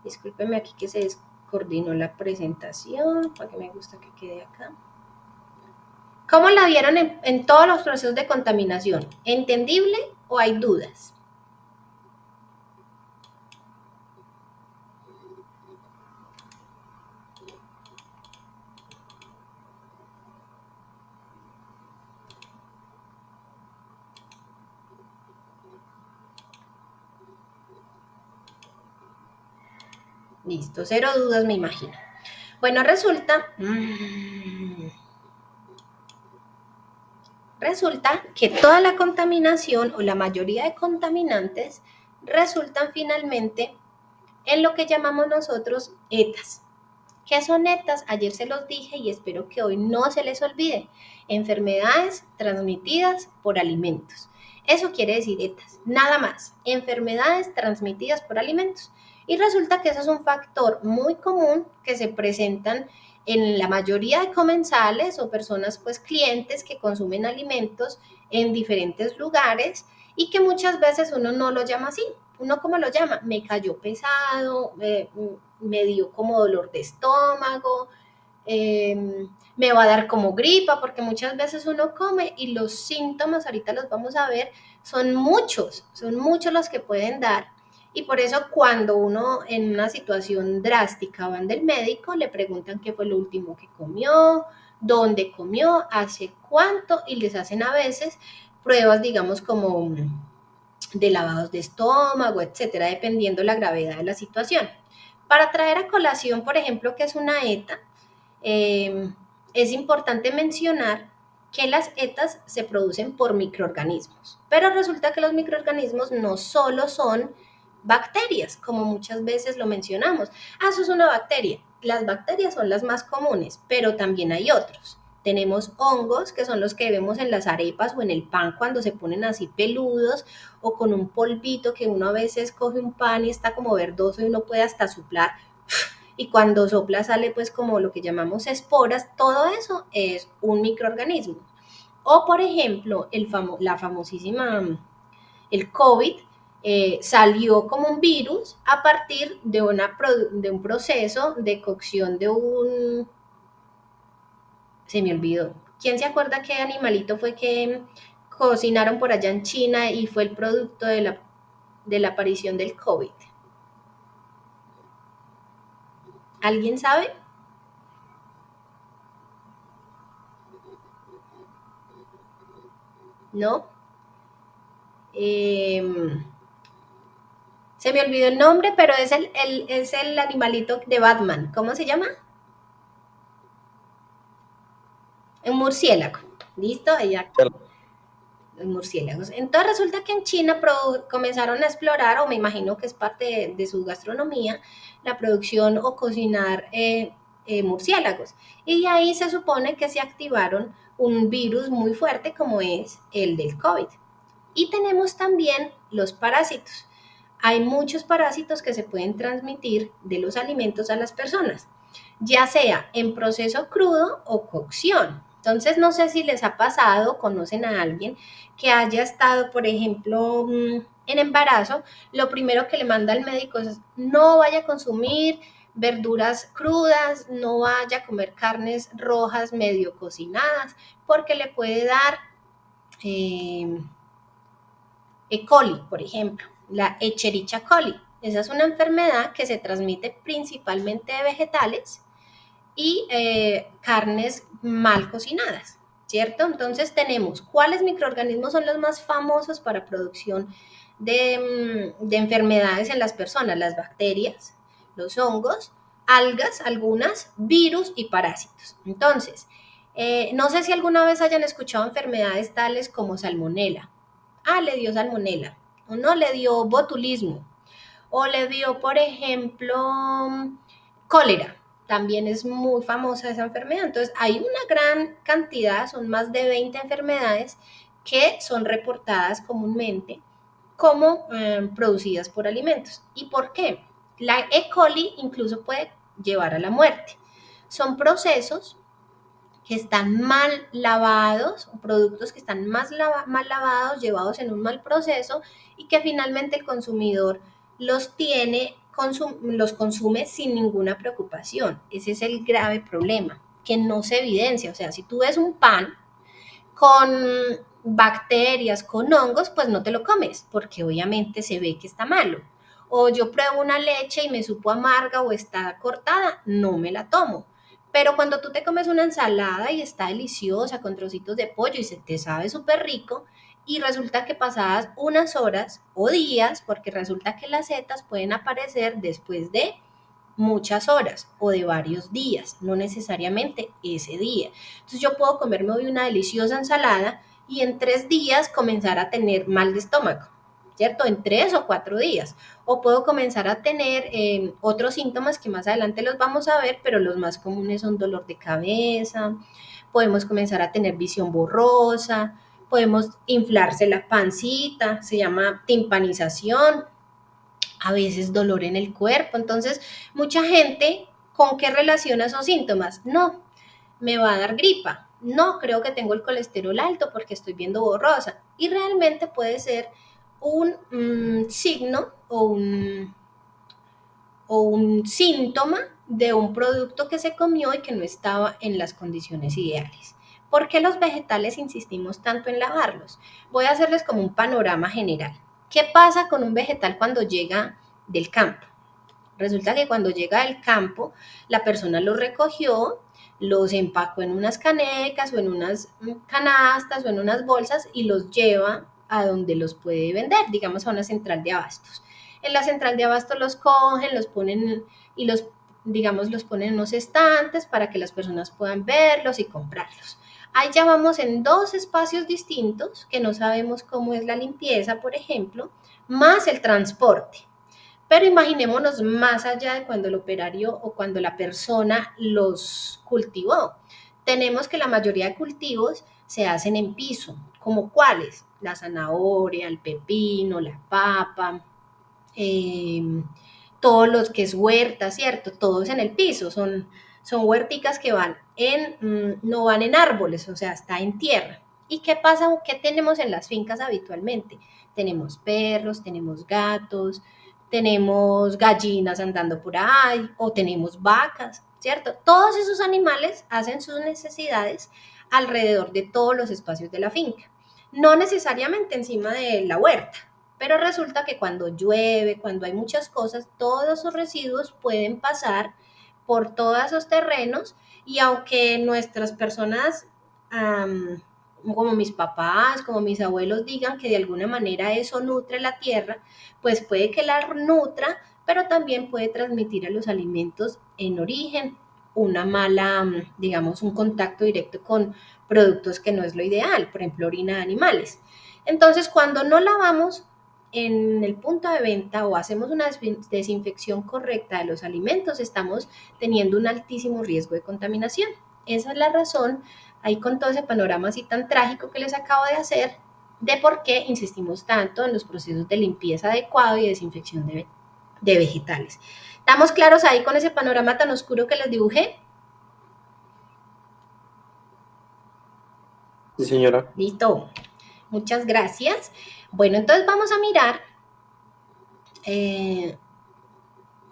Discúlpenme aquí que se descoordinó la presentación, porque me gusta que quede acá. ¿Cómo la vieron en todos los procesos de contaminación? ¿Entendible o hay dudas? Listo, cero dudas me imagino. Bueno, resulta que toda la contaminación o la mayoría de contaminantes resultan finalmente en lo que llamamos nosotros ETAs. ¿Qué son ETAs? Ayer se los dije y espero que hoy no se les olvide. Enfermedades transmitidas por alimentos. Eso quiere decir ETAs, nada más. Enfermedades transmitidas por alimentos. Y resulta que eso es un factor muy común que se presentan en la mayoría de comensales o personas, pues clientes que consumen alimentos en diferentes lugares y que muchas veces uno no lo llama así. ¿Uno cómo lo llama? Me cayó pesado, me dio como dolor de estómago, me va a dar como gripa, porque muchas veces uno come y los síntomas, ahorita los vamos a ver, son muchos los que pueden dar. Y por eso cuando uno en una situación drástica van del médico, le preguntan qué fue lo último que comió, dónde comió, hace cuánto, y les hacen a veces pruebas, digamos, como de lavados de estómago, etcétera, dependiendo la gravedad de la situación. Para traer a colación, por ejemplo, que es una ETA, es importante mencionar que las ETAs se producen por microorganismos, pero resulta que los microorganismos no solo son bacterias, como muchas veces lo mencionamos. Eso es una bacteria. Las bacterias son las más comunes, pero también hay otros. Tenemos hongos, que son los que vemos en las arepas o en el pan cuando se ponen así peludos o con un polvito que uno a veces coge un pan y está como verdoso y uno puede hasta soplar y cuando sopla sale pues como lo que llamamos esporas. Todo eso es un microorganismo. O por ejemplo, la famosísima, el COVID, salió como un virus a partir de un proceso de cocción de se me olvidó. ¿Quién se acuerda qué animalito fue que cocinaron por allá en China y fue el producto de la aparición del COVID? ¿Alguien sabe? ¿No? Se me olvidó el nombre, pero es el animalito de Batman. ¿Cómo se llama? Un murciélago. ¿Listo? Ya. murciélagos. Entonces resulta que en China comenzaron a explorar, o me imagino que es parte de su gastronomía, la producción o cocinar murciélagos. Y ahí se supone que se activaron un virus muy fuerte como es el del COVID. Y tenemos también los parásitos. Hay muchos parásitos que se pueden transmitir de los alimentos a las personas, ya sea en proceso crudo o cocción. Entonces, no sé si les ha pasado, conocen a alguien que haya estado, por ejemplo, en embarazo, lo primero que le manda el médico es no vaya a consumir verduras crudas, no vaya a comer carnes rojas medio cocinadas, porque le puede dar E. coli, por ejemplo, la Escherichia coli. Esa es una enfermedad que se transmite principalmente de vegetales y carnes mal cocinadas, ¿cierto? Entonces tenemos cuáles microorganismos son los más famosos para producción de enfermedades en las personas: las bacterias, los hongos, algas, algunas, virus y parásitos. Entonces, no sé si alguna vez hayan escuchado enfermedades tales como salmonela. Le dio salmonela, o no, le dio botulismo, o le dio, por ejemplo, cólera. También es muy famosa esa enfermedad. Entonces, hay una gran cantidad, son más de 20 enfermedades que son reportadas comúnmente como producidas por alimentos. ¿Y por qué? La E. coli incluso puede llevar a la muerte. Son procesos que están mal lavados, productos que están mal lavados, llevados en un mal proceso y que finalmente el consumidor los consume sin ninguna preocupación. Ese es el grave problema, que no se evidencia. O sea, si tú ves un pan con bacterias, con hongos, pues no te lo comes, porque obviamente se ve que está malo. O yo pruebo una leche y me supo amarga o está cortada, no me la tomo. Pero cuando tú te comes una ensalada y está deliciosa con trocitos de pollo y se te sabe súper rico, y resulta que pasadas unas horas o días, porque resulta que las setas pueden aparecer después de muchas horas o de varios días, no necesariamente ese día. Entonces yo puedo comerme hoy una deliciosa ensalada y en 3 días comenzar a tener mal de estómago, ¿cierto? En 3 o 4 días. O puedo comenzar a tener otros síntomas que más adelante los vamos a ver, pero los más comunes son dolor de cabeza, podemos comenzar a tener visión borrosa, podemos inflarse la pancita, se llama timpanización, a veces dolor en el cuerpo. Entonces, mucha gente, ¿con qué relaciona esos síntomas? No, me va a dar gripa. No, creo que tengo el colesterol alto porque estoy viendo borrosa. Y realmente puede ser un signo o un síntoma de un producto que se comió y que no estaba en las condiciones ideales. ¿Por qué los vegetales insistimos tanto en lavarlos? Voy a hacerles como un panorama general. ¿Qué pasa con un vegetal cuando llega del campo? Resulta que cuando llega del campo, la persona los recogió, los empacó en unas canecas o en unas canastas o en unas bolsas y los lleva a donde los puede vender, digamos a una central de abastos. En la central de abastos los cogen, los ponen y los ponen en unos estantes para que las personas puedan verlos y comprarlos. Ahí ya vamos en 2 espacios distintos que no sabemos cómo es la limpieza, por ejemplo, más el transporte. Pero imaginémonos más allá de cuando el operario o cuando la persona los cultivó. Tenemos que la mayoría de cultivos se hacen en piso, como cuáles: la zanahoria, el pepino, la papa, todos los que es huerta, ¿cierto? Todos en el piso, son huerticas que no van en árboles, o sea, está en tierra. ¿Y qué pasa? ¿Qué tenemos en las fincas habitualmente? Tenemos perros, tenemos gatos, tenemos gallinas andando por ahí, o tenemos vacas, ¿cierto? Todos esos animales hacen sus necesidades alrededor de todos los espacios de la finca, no necesariamente encima de la huerta. Pero resulta que cuando llueve, cuando hay muchas cosas, todos esos residuos pueden pasar por todos esos terrenos y aunque nuestras personas, como mis papás, como mis abuelos digan que de alguna manera eso nutre la tierra, pues puede que la nutra, pero también puede transmitir a los alimentos en origen una mala, digamos, un contacto directo con productos que no es lo ideal, por ejemplo, orina de animales. Entonces, cuando no lavamos en el punto de venta o hacemos una desinfección correcta de los alimentos, estamos teniendo un altísimo riesgo de contaminación. Esa es la razón, ahí con todo ese panorama así tan trágico que les acabo de hacer, de por qué insistimos tanto en los procesos de limpieza adecuado y de desinfección de vegetales. ¿Estamos claros ahí con ese panorama tan oscuro que les dibujé? Sí, señora. Listo. Muchas gracias. Bueno, entonces vamos a mirar.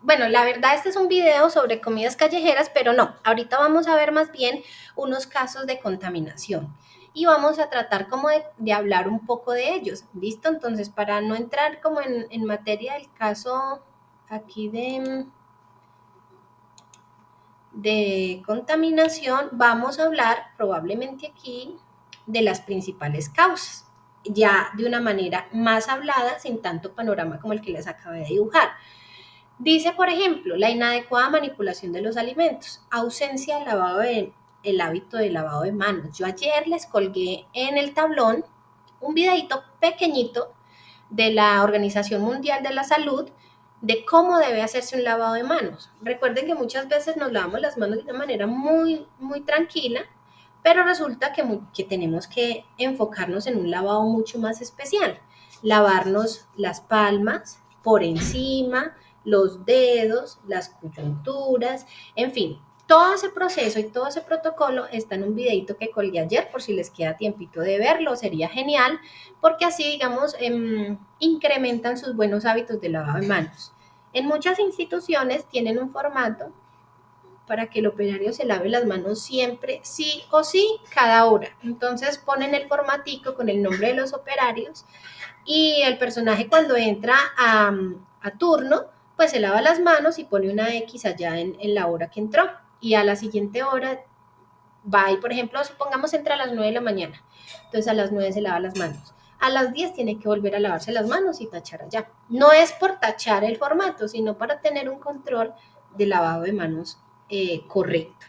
Bueno, la verdad este es un video sobre comidas callejeras, pero no, ahorita vamos a ver más bien unos casos de contaminación y vamos a tratar como de hablar un poco de ellos, ¿listo? Entonces, para no entrar como en materia del caso aquí de contaminación, vamos a hablar probablemente aquí de las principales causas, ya de una manera más hablada, sin tanto panorama como el que les acabé de dibujar. Dice, por ejemplo, la inadecuada manipulación de los alimentos, ausencia de lavado el hábito de lavado de manos. Yo ayer les colgué en el tablón un videito pequeñito de la Organización Mundial de la Salud de cómo debe hacerse un lavado de manos. Recuerden que muchas veces nos lavamos las manos de una manera muy, muy tranquila, pero resulta que tenemos que enfocarnos en un lavado mucho más especial. Lavarnos las palmas por encima, los dedos, las coyunturas, en fin, todo ese proceso y todo ese protocolo está en un videito que colgué ayer, por si les queda tiempito de verlo, sería genial, porque así, digamos, incrementan sus buenos hábitos de lavado de manos. En muchas instituciones tienen un formato para que el operario se lave las manos siempre, sí o sí, cada hora. Entonces ponen el formatico con el nombre de los operarios y el personaje cuando entra a turno, pues se lava las manos y pone una X allá en la hora que entró. Y a la siguiente hora va y, por ejemplo, supongamos entra a las 9 de la mañana. Entonces a las 9 se lava las manos. A las 10 tiene que volver a lavarse las manos y tachar allá. No es por tachar el formato, sino para tener un control de lavado de manos correcto.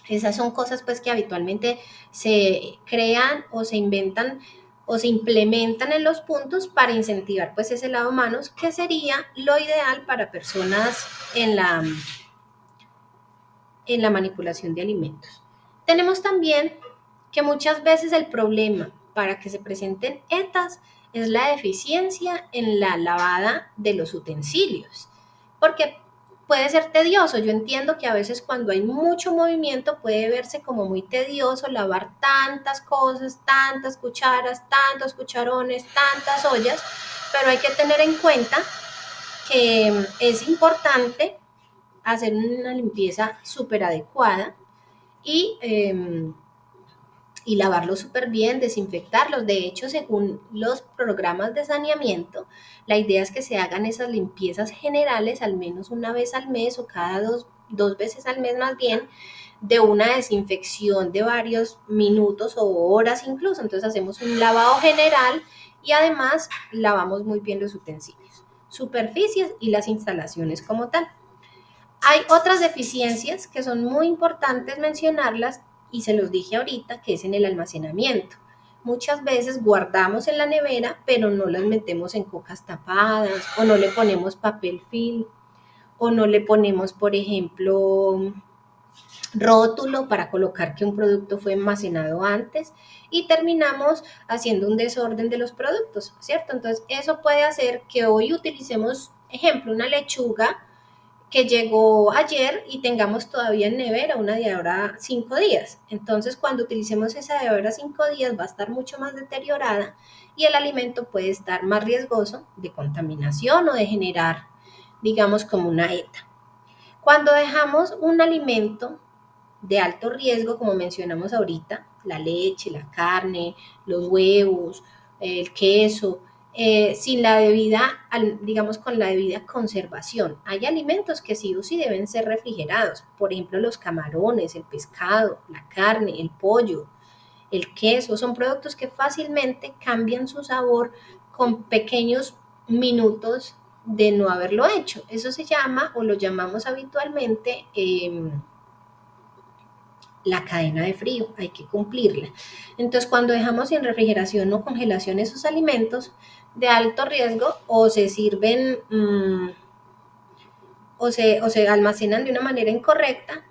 Esas son cosas pues que habitualmente se crean o se inventan o se implementan en los puntos para incentivar pues ese lavado de manos, que sería lo ideal para personas en la manipulación de alimentos. Tenemos también que muchas veces el problema para que se presenten ETAs es la deficiencia en la lavada de los utensilios, porque puede ser tedioso. Yo entiendo que a veces cuando hay mucho movimiento puede verse como muy tedioso lavar tantas cosas, tantas cucharas, tantos cucharones, tantas ollas, pero hay que tener en cuenta que es importante hacer una limpieza súper adecuada y lavarlos súper bien, desinfectarlos. De hecho, según los programas de saneamiento, la idea es que se hagan esas limpiezas generales al menos una vez al mes o cada dos veces al mes más bien, de una desinfección de varios minutos o horas incluso. Entonces hacemos un lavado general y además lavamos muy bien los utensilios, superficies y las instalaciones como tal. Hay otras deficiencias que son muy importantes mencionarlas y se los dije ahorita, que es en el almacenamiento. Muchas veces guardamos en la nevera, pero no las metemos en cocas tapadas o no le ponemos papel film o no le ponemos, por ejemplo, rótulo para colocar que un producto fue almacenado antes y terminamos haciendo un desorden de los productos, ¿cierto? Entonces, eso puede hacer que hoy utilicemos, ejemplo, una lechuga que llegó ayer y tengamos todavía en nevera una de ahora 5 días. Entonces, cuando utilicemos esa de ahora 5 días va a estar mucho más deteriorada y el alimento puede estar más riesgoso de contaminación o de generar, digamos, como una ETA. Cuando dejamos un alimento de alto riesgo, como mencionamos ahorita, la leche, la carne, los huevos, el queso, sin la debida, digamos, con la debida conservación. Hay alimentos que sí o sí deben ser refrigerados, por ejemplo, los camarones, el pescado, la carne, el pollo, el queso, son productos que fácilmente cambian su sabor con pequeños minutos de no haberlo hecho. Eso se llama, o lo llamamos habitualmente, la cadena de frío, hay que cumplirla. Entonces, cuando dejamos en refrigeración o congelación esos alimentos de alto riesgo, o se sirven o se almacenan de una manera incorrecta,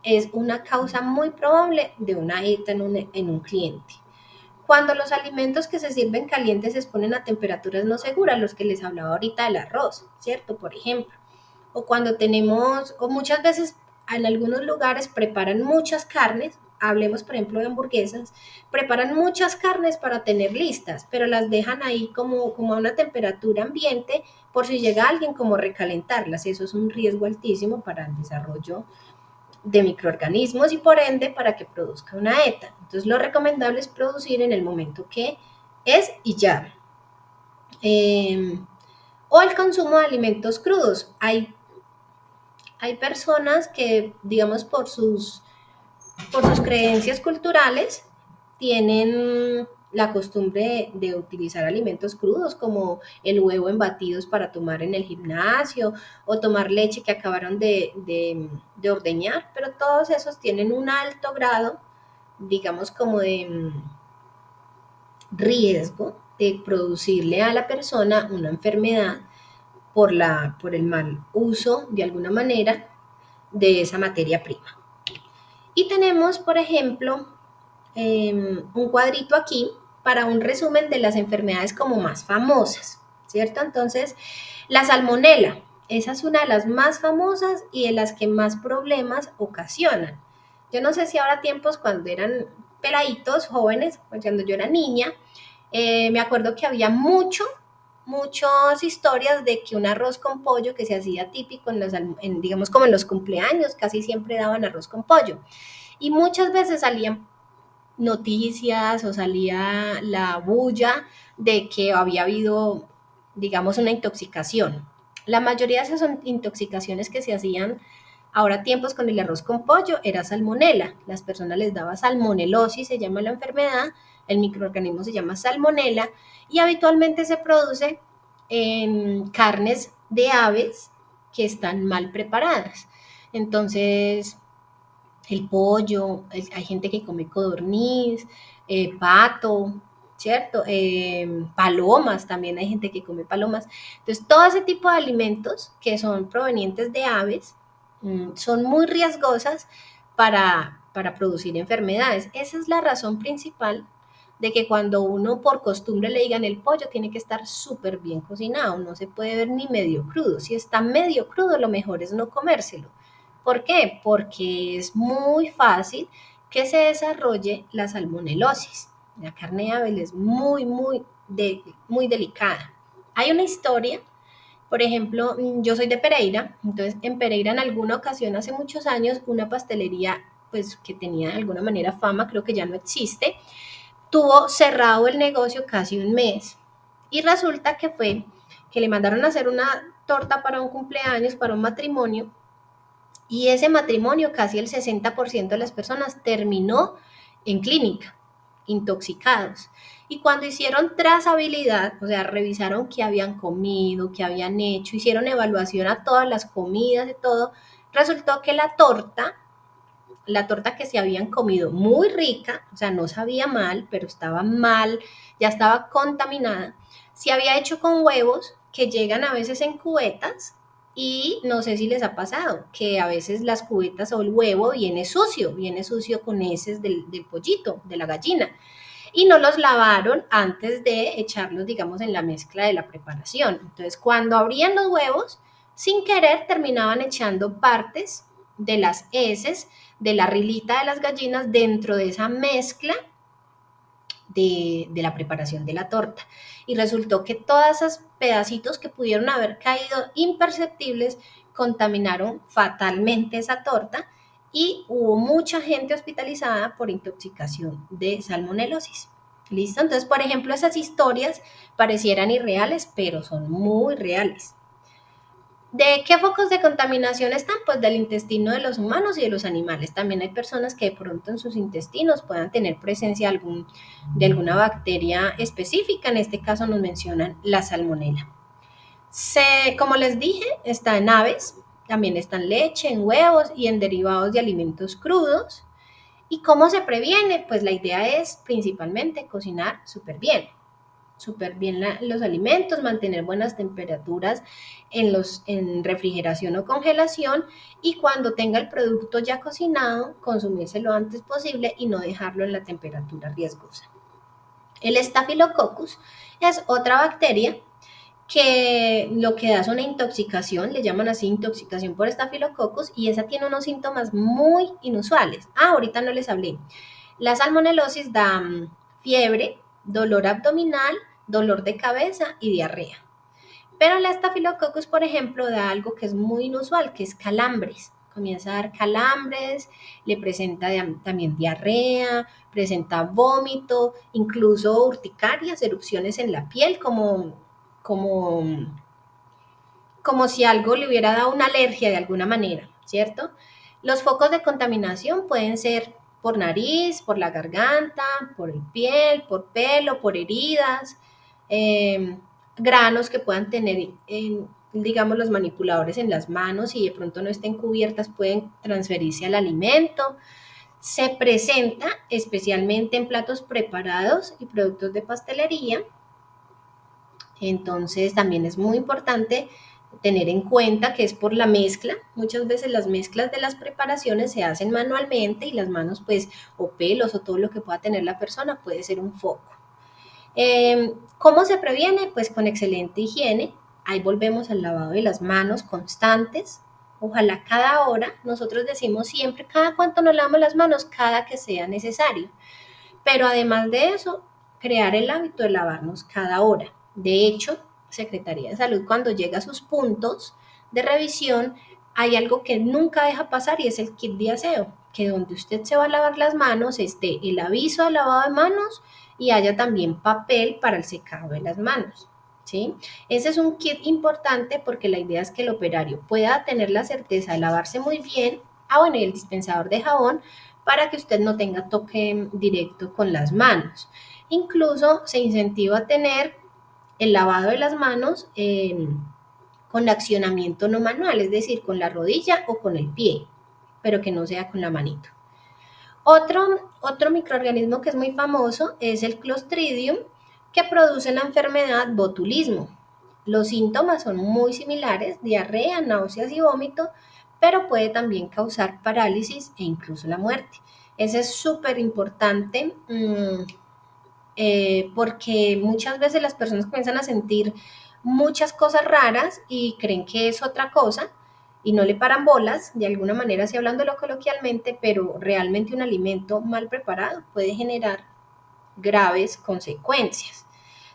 es una causa muy probable de una ETA en un cliente. Cuando los alimentos que se sirven calientes se exponen a temperaturas no seguras, los que les hablaba ahorita del arroz, ¿cierto? Por ejemplo. O cuando tenemos, o muchas veces en algunos lugares preparan muchas carnes, hablemos por ejemplo de hamburguesas, preparan muchas carnes para tener listas, pero las dejan ahí como a una temperatura ambiente por si llega alguien como recalentarlas. Eso es un riesgo altísimo para el desarrollo de microorganismos y por ende para que produzca una ETA. Entonces lo recomendable es producir en el momento que es y ya. O el consumo de alimentos crudos. Hay personas que, digamos, por sus creencias culturales, tienen la costumbre de utilizar alimentos crudos como el huevo en batidos para tomar en el gimnasio o tomar leche que acabaron de ordeñar, pero todos esos tienen un alto grado, digamos, como de riesgo de producirle a la persona una enfermedad por el mal uso, de alguna manera, de esa materia prima. Y tenemos, por ejemplo, un cuadrito aquí para un resumen de las enfermedades como más famosas, ¿cierto? Entonces, la salmonela, esa es una de las más famosas y de las que más problemas ocasionan. Yo no sé si ahora tiempos cuando eran peladitos, jóvenes, cuando yo era niña, me acuerdo que había muchas historias de que un arroz con pollo que se hacía típico digamos como en los cumpleaños, casi siempre daban arroz con pollo. Y muchas veces salían noticias o salía la bulla de que había habido, digamos, una intoxicación. La mayoría de esas intoxicaciones que se hacían ahora tiempos con el arroz con pollo era salmonela. Las personas les daba salmonelosis, se llama la enfermedad, el microorganismo se llama salmonela y habitualmente se produce en carnes de aves que están mal preparadas. Entonces, el pollo, hay gente que come codorniz, pato, ¿cierto? Palomas, también hay gente que come palomas. Entonces, todo ese tipo de alimentos que son provenientes de aves son muy riesgosas para producir enfermedades. Esa es la razón principal de que cuando uno por costumbre le digan el pollo tiene que estar súper bien cocinado, no se puede ver ni medio crudo. Si está medio crudo, lo mejor es no comérselo. ¿Por qué? Porque es muy fácil que se desarrolle la salmonelosis. La carne de ave es muy delicada. Hay una historia, por ejemplo, yo soy de Pereira, entonces en Pereira en alguna ocasión hace muchos años una pastelería pues que tenía de alguna manera fama, creo que ya no existe, tuvo cerrado el negocio casi un mes y resulta que fue que le mandaron a hacer una torta para un cumpleaños, para un matrimonio y ese matrimonio casi el 60% de las personas terminó en clínica, intoxicados. Y cuando hicieron trazabilidad, o sea, revisaron qué habían comido, qué habían hecho, hicieron evaluación a todas las comidas y todo, resultó que la torta que se habían comido muy rica, o sea, no sabía mal, pero estaba mal, ya estaba contaminada, se había hecho con huevos que llegan a veces en cubetas y no sé si les ha pasado, que a veces las cubetas o el huevo viene sucio con heces del pollito, de la gallina, y no los lavaron antes de echarlos, digamos, en la mezcla de la preparación. Entonces, cuando abrían los huevos, sin querer terminaban echando partes de las heces de la rilita de las gallinas dentro de esa mezcla de la preparación de la torta. Y resultó que todos esos pedacitos que pudieron haber caído imperceptibles contaminaron fatalmente esa torta y hubo mucha gente hospitalizada por intoxicación de salmonelosis. ¿Listo? Entonces, por ejemplo, esas historias parecieran irreales, pero son muy reales. ¿De qué focos de contaminación están? Pues del intestino de los humanos y de los animales. También hay personas que de pronto en sus intestinos puedan tener presencia de alguna bacteria específica. En este caso nos mencionan la salmonela. Como les dije, está en aves, también está en leche, en huevos y en derivados de alimentos crudos. ¿Y cómo se previene? Pues la idea es principalmente cocinar súper bien los alimentos, mantener buenas temperaturas en refrigeración o congelación, y cuando tenga el producto ya cocinado, consumirse lo antes posible y no dejarlo en la temperatura riesgosa. El Staphylococcus es otra bacteria que lo que da es una intoxicación, le llaman así intoxicación por Staphylococcus, y esa tiene unos síntomas muy inusuales. Ahorita no les hablé. La salmonelosis da fiebre, dolor abdominal, dolor de cabeza y diarrea. Pero la Staphylococcus, por ejemplo, da algo que es muy inusual, que es calambres. Comienza a dar calambres, le presenta también diarrea, presenta vómito, incluso urticarias, erupciones en la piel, como si algo le hubiera dado una alergia de alguna manera, ¿cierto? Los focos de contaminación pueden ser por nariz, por la garganta, por el piel, por pelo, por heridas, granos que puedan tener, digamos, los manipuladores en las manos y de pronto no estén cubiertas, pueden transferirse al alimento. Se presenta especialmente en platos preparados y productos de pastelería. Entonces también es muy importante tener en cuenta que es por la mezcla. Muchas veces las mezclas de las preparaciones se hacen manualmente y las manos, pues, o pelos o todo lo que pueda tener la persona puede ser un foco. ¿Cómo se previene? Pues con excelente higiene. Ahí volvemos al lavado de las manos constantes. Ojalá cada hora. Nosotros decimos siempre, ¿cada cuánto nos lavamos las manos? Cada que sea necesario. Pero además de eso, crear el hábito de lavarnos cada hora. De hecho, Secretaría de Salud, cuando llega a sus puntos de revisión, hay algo que nunca deja pasar y es el kit de aseo, que donde usted se va a lavar las manos esté el aviso de lavado de manos y haya también papel para el secado de las manos, ¿sí? Ese es un kit importante porque la idea es que el operario pueda tener la certeza de lavarse muy bien, y el dispensador de jabón, para que usted no tenga toque directo con las manos. Incluso se incentiva a tener el lavado de las manos con accionamiento no manual, es decir, con la rodilla o con el pie, pero que no sea con la manito. Otro microorganismo que es muy famoso es el Clostridium, que produce la enfermedad botulismo. Los síntomas son muy similares, diarrea, náuseas y vómito, pero puede también causar parálisis e incluso la muerte. Ese es súper importante porque muchas veces las personas comienzan a sentir muchas cosas raras y creen que es otra cosa y no le paran bolas, de alguna manera, así hablándolo coloquialmente, pero realmente un alimento mal preparado puede generar graves consecuencias.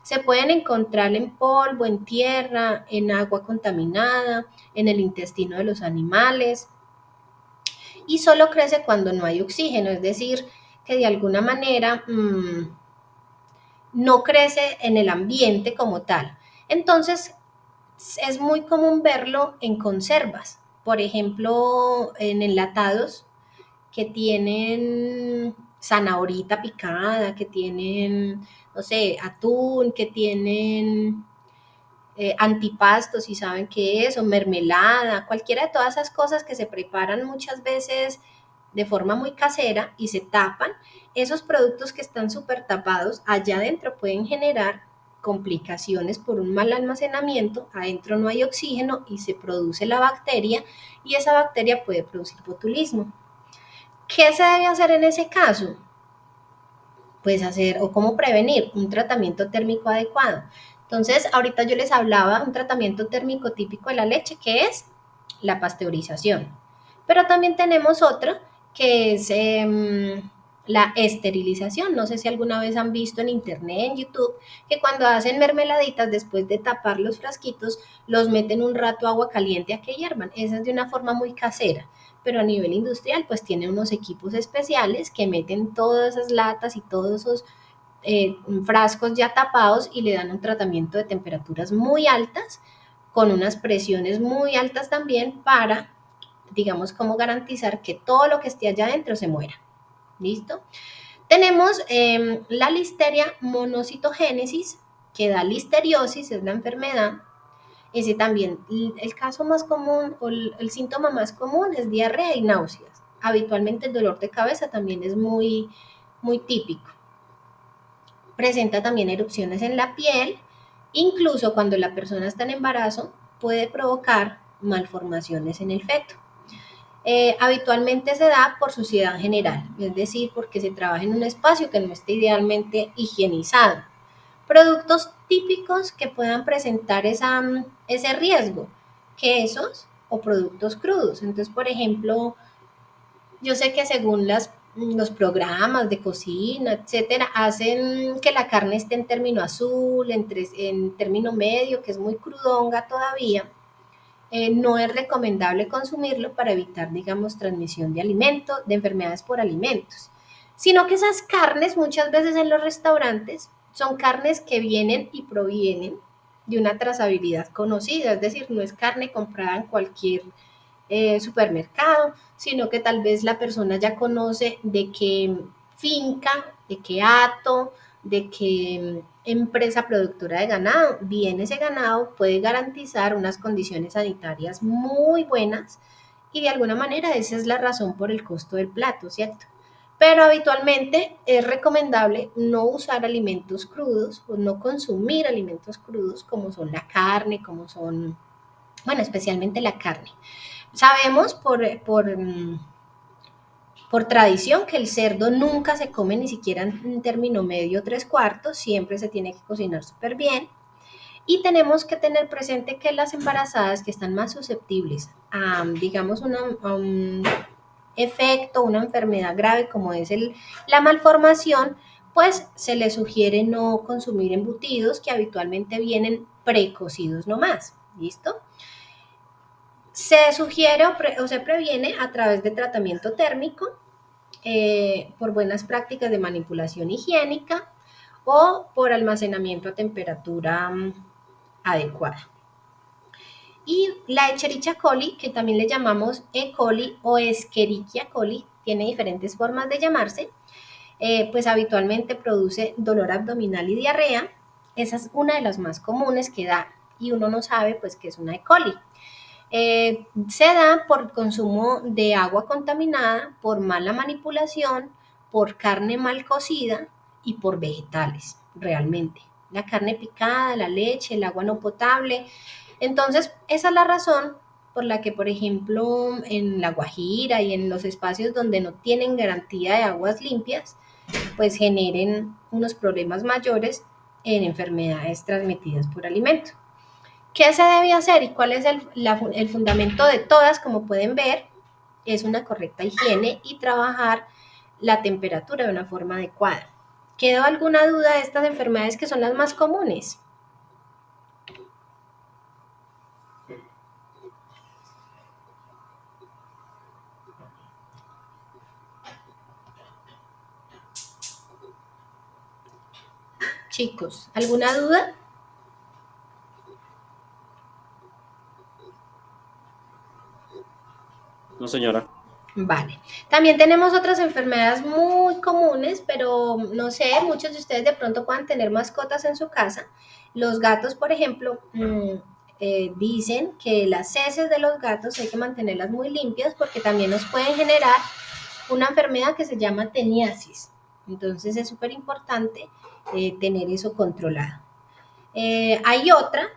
Se pueden encontrar en polvo, en tierra, en agua contaminada, en el intestino de los animales, y solo crece cuando no hay oxígeno, es decir, que de alguna manera no crece en el ambiente como tal. Entonces, es muy común verlo en conservas, por ejemplo, en enlatados que tienen zanahorita picada, que tienen, no sé, atún, que tienen antipastos, si saben qué es, o mermelada, cualquiera de todas esas cosas que se preparan muchas veces de forma muy casera y se tapan. Esos productos que están súper tapados, allá adentro pueden generar complicaciones por un mal almacenamiento, adentro no hay oxígeno y se produce la bacteria y esa bacteria puede producir botulismo. ¿Qué se debe hacer en ese caso? Pues cómo prevenir un tratamiento térmico adecuado. Entonces, ahorita yo les hablaba de un tratamiento térmico típico de la leche, que es la pasteurización. Pero también tenemos otro, que es la esterilización. No sé si alguna vez han visto en internet, en YouTube, que cuando hacen mermeladitas, después de tapar los frasquitos, los meten un rato a agua caliente a que hiervan. Esa es de una forma muy casera, pero a nivel industrial, pues tiene unos equipos especiales que meten todas esas latas y todos esos frascos ya tapados y le dan un tratamiento de temperaturas muy altas, con unas presiones muy altas también para, digamos, como garantizar que todo lo que esté allá adentro se muera. ¿Listo? Tenemos la Listeria monocitogénesis, que da listeriosis, es la enfermedad. Ese también, el caso más común o el síntoma más común es diarrea y náuseas. habitualmente el dolor de cabeza también es muy, muy típico. Presenta también erupciones en la piel, incluso cuando la persona está en embarazo puede provocar malformaciones en el feto. Habitualmente se da por suciedad general, es decir, porque se trabaja en un espacio que no esté idealmente higienizado. Productos típicos que puedan presentar ese riesgo, quesos o productos crudos. Entonces, por ejemplo, yo sé que según los programas de cocina, etcétera, hacen que la carne esté en término azul, en término medio, que es muy crudonga todavía. No es recomendable consumirlo para evitar, digamos, transmisión de alimentos, de enfermedades por alimentos, sino que esas carnes muchas veces en los restaurantes son carnes que vienen y provienen de una trazabilidad conocida, es decir, no es carne comprada en cualquier supermercado, sino que tal vez la persona ya conoce de qué finca, de qué hato, de qué empresa productora de ganado viene ese ganado, puede garantizar unas condiciones sanitarias muy buenas y de alguna manera esa es la razón por el costo del plato, ¿cierto? Pero habitualmente es recomendable no usar alimentos crudos o no consumir alimentos crudos como son la carne, como son, bueno, especialmente la carne. Sabemos por tradición que el cerdo nunca se come ni siquiera en término medio 3/4, siempre se tiene que cocinar súper bien. Y tenemos que tener presente que las embarazadas que están más susceptibles a, digamos, a un efecto, una enfermedad grave como es la malformación, pues se les sugiere no consumir embutidos que habitualmente vienen precocidos nomás. ¿Listo? Se sugiere o se previene a través de tratamiento térmico, por buenas prácticas de manipulación higiénica o por almacenamiento a temperatura adecuada. Y la Escherichia coli, que también le llamamos E. coli o Escherichia coli, tiene diferentes formas de llamarse, pues habitualmente produce dolor abdominal y diarrea. Esa es una de las más comunes que da y uno no sabe pues que es una E. coli. Se da por consumo de agua contaminada, por mala manipulación, por carne mal cocida y por vegetales, realmente. La carne picada, la leche, el agua no potable. Entonces, esa es la razón por la que, por ejemplo, en La Guajira y en los espacios donde no tienen garantía de aguas limpias, pues generen unos problemas mayores en enfermedades transmitidas por alimentos. ¿Qué se debe hacer y cuál es el fundamento de todas? Como pueden ver, es una correcta higiene y trabajar la temperatura de una forma adecuada. ¿Quedó alguna duda de estas enfermedades que son las más comunes? Chicos, ¿alguna duda? No, señora. Vale. También tenemos otras enfermedades muy comunes, pero no sé, muchos de ustedes de pronto puedan tener mascotas en su casa. Los gatos, por ejemplo, dicen que las heces de los gatos hay que mantenerlas muy limpias porque también nos pueden generar una enfermedad que se llama teniasis. Entonces es súper importante tener eso controlado. Hay otra.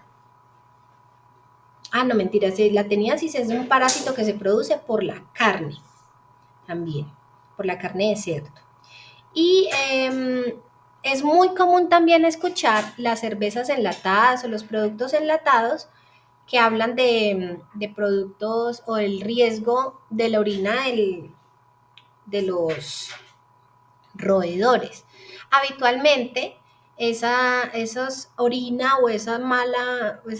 No, mentira, la teniasis es un parásito que se produce por la carne, también, por la carne de cerdo. Y es muy común también escuchar las cervezas enlatadas o los productos enlatados que hablan de productos o el riesgo de la orina de los roedores. Habitualmente, esa orina o esa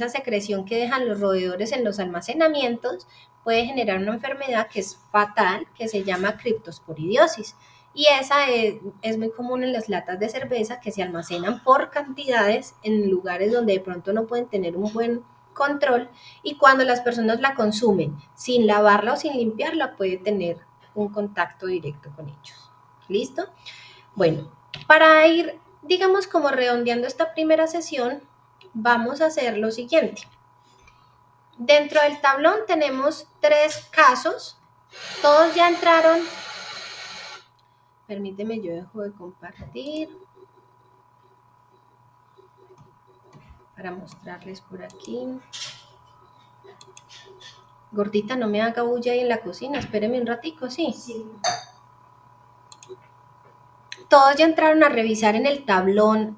secreción que dejan los roedores en los almacenamientos puede generar una enfermedad que es fatal, que se llama criptosporidiosis. Y esa es muy común en las latas de cerveza que se almacenan por cantidades en lugares donde de pronto no pueden tener un buen control y cuando las personas la consumen sin lavarla o sin limpiarla puede tener un contacto directo con ellos. ¿Listo? Bueno, para ir, digamos, como redondeando esta primera sesión, vamos a hacer lo siguiente. Dentro del tablón tenemos 3 casos Todos ya entraron. Permíteme, yo dejo de compartir para mostrarles por aquí. Gordita, no me haga bulla ahí en la cocina, espéreme un ratico, ¿sí? Sí. Todos ya entraron a revisar en el tablón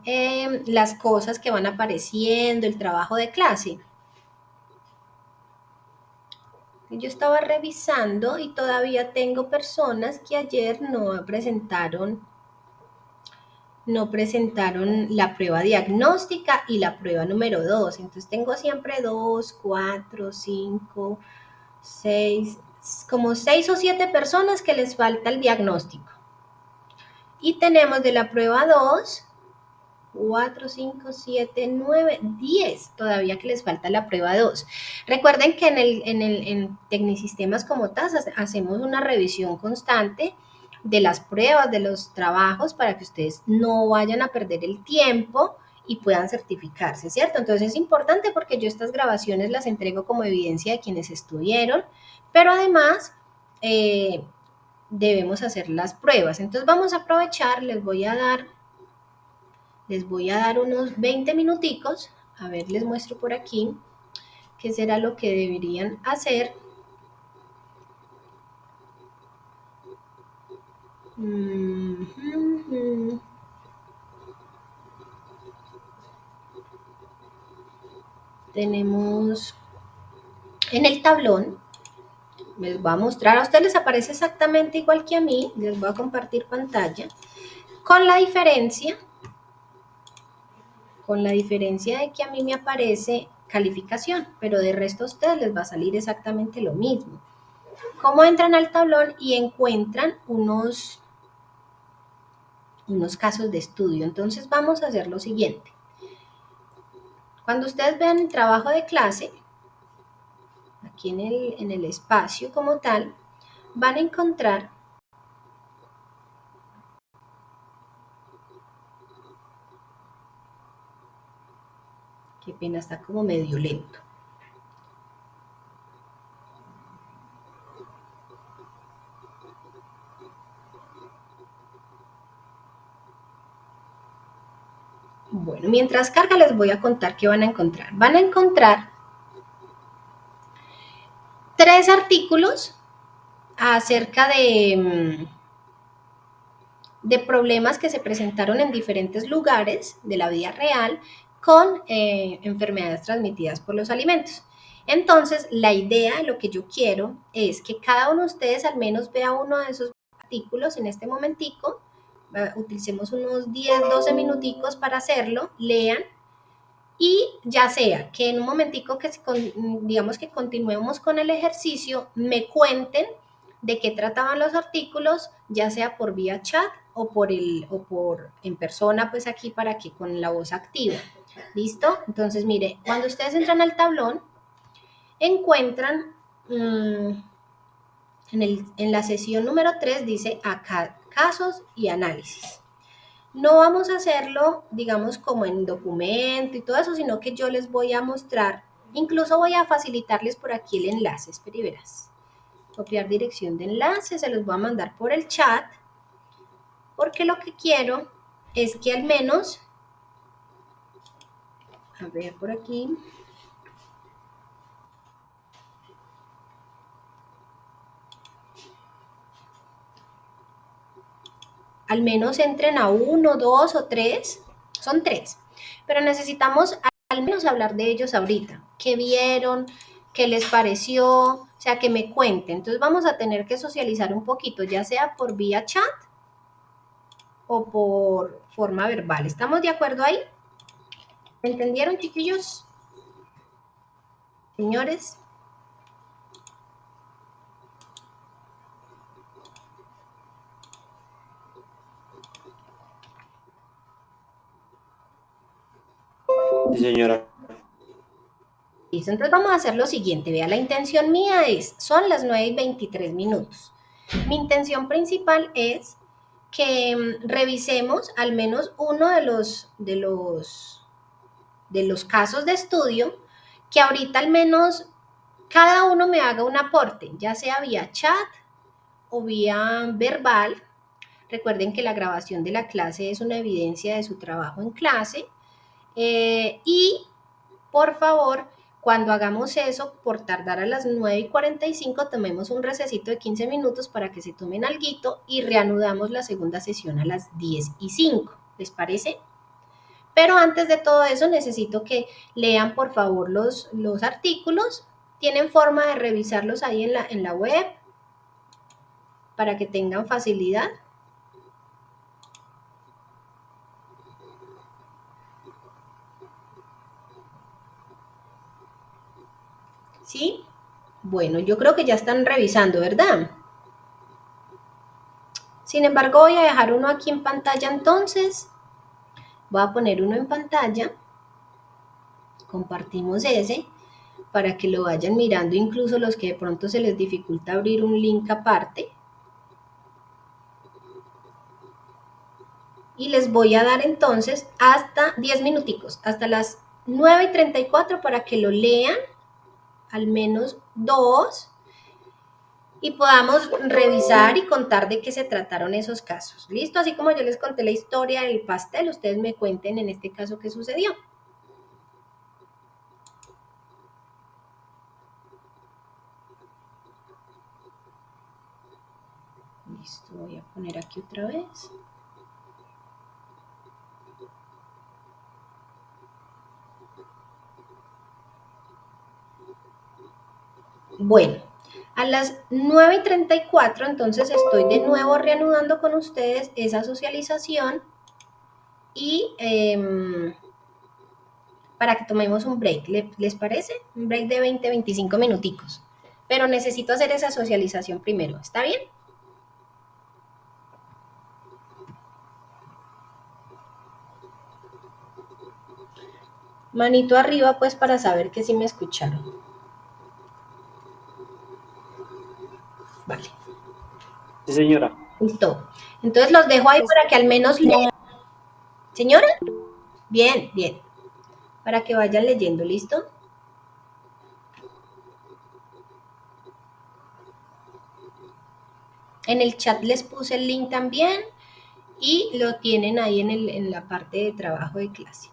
las cosas que van apareciendo, el trabajo de clase. Yo estaba revisando y todavía tengo personas que ayer no presentaron la prueba diagnóstica y la prueba número 2. Entonces tengo siempre 2, 4, 5, 6, como 6 o 7 personas que les falta el diagnóstico. Y tenemos de la prueba 2, 4, 5, 7, 9, 10 todavía que les falta la prueba 2. Recuerden que en Tecnisistemas como TAS hacemos una revisión constante de las pruebas, de los trabajos, para que ustedes no vayan a perder el tiempo y puedan certificarse, ¿cierto? Entonces es importante porque yo estas grabaciones las entrego como evidencia de quienes estuvieron, pero además debemos hacer las pruebas. Entonces vamos a aprovechar, les voy a dar unos 20 minuticos. A ver, les muestro por aquí qué será lo que deberían hacer. Tenemos en el tablón, les voy a mostrar, a ustedes les aparece exactamente igual que a mí, les voy a compartir pantalla, con la diferencia de que a mí me aparece calificación, pero de resto a ustedes les va a salir exactamente lo mismo. ¿Cómo entran al tablón y encuentran unos casos de estudio? Entonces vamos a hacer lo siguiente. Cuando ustedes vean el trabajo de clase, aquí en el espacio como tal, van a encontrar qué pena, está como medio lento. Bueno, mientras carga les voy a contar qué van a encontrar. Van a encontrar 3 artículos acerca de problemas que se presentaron en diferentes lugares de la vida real con enfermedades transmitidas por los alimentos. Entonces, la idea, lo que yo quiero es que cada uno de ustedes al menos vea uno de esos artículos en este momentico. Utilicemos unos 10, 12 minuticos para hacerlo, lean, y ya sea que en un momentico que digamos que continuemos con el ejercicio, me cuenten de qué trataban los artículos, ya sea por vía chat o por en persona, pues aquí para que con la voz activa. ¿Listo? Entonces, mire, cuando ustedes entran al tablón, encuentran en la sesión número 3 dice acá casos y análisis. No vamos a hacerlo, digamos, como en documento y todo eso, sino que yo les voy a mostrar, incluso voy a facilitarles por aquí el enlace, espera y verás. Copiar dirección de enlace, se los voy a mandar por el chat, porque lo que quiero es que al menos, a ver por aquí, al menos entren a 1, 2 o 3, son 3, pero necesitamos al menos hablar de ellos ahorita. ¿Qué vieron? ¿Qué les pareció? O sea, que me cuenten. Entonces vamos a tener que socializar un poquito, ya sea por vía chat o por forma verbal. ¿Estamos de acuerdo ahí? ¿Me entendieron, chiquillos? Señores. Sí, señora. Listo, entonces vamos a hacer lo siguiente. Vea, la intención mía son las 9:23 minutos. Mi intención principal es que revisemos al menos uno de los casos de estudio, que ahorita al menos cada uno me haga un aporte, ya sea vía chat o vía verbal. Recuerden que la grabación de la clase es una evidencia de su trabajo en clase. Y por favor, cuando hagamos eso, por tardar a las 9:45, tomemos un recesito de 15 minutos para que se tomen alguito y reanudamos la segunda sesión a las 10:05. ¿Les parece? Pero antes de todo eso, necesito que lean por favor los artículos. Tienen forma de revisarlos ahí en la web para que tengan facilidad. ¿Sí? Bueno, yo creo que ya están revisando, ¿verdad? Sin embargo, voy a dejar uno aquí en pantalla entonces. Voy a poner uno en pantalla. Compartimos ese para que lo vayan mirando, incluso los que de pronto se les dificulta abrir un link aparte. Y les voy a dar entonces hasta 10 minuticos, hasta las 9:34 para que lo lean, al menos 2, y podamos revisar y contar de qué se trataron esos casos. ¿Listo? Así como yo les conté la historia del pastel, ustedes me cuenten en este caso qué sucedió. Listo, voy a poner aquí otra vez. Bueno, a las 9:34 entonces estoy de nuevo reanudando con ustedes esa socialización y para que tomemos un break, ¿les parece? Un break de 20-25 minuticos. Pero necesito hacer esa socialización primero, ¿está bien? Manito arriba pues para saber que sí me escucharon. Vale. Sí, señora. Listo. Entonces los dejo ahí para que al menos lean. ¿Señora? Bien, bien. Para que vayan leyendo, ¿listo? En el chat les puse el link también y lo tienen ahí en la parte de trabajo de clase.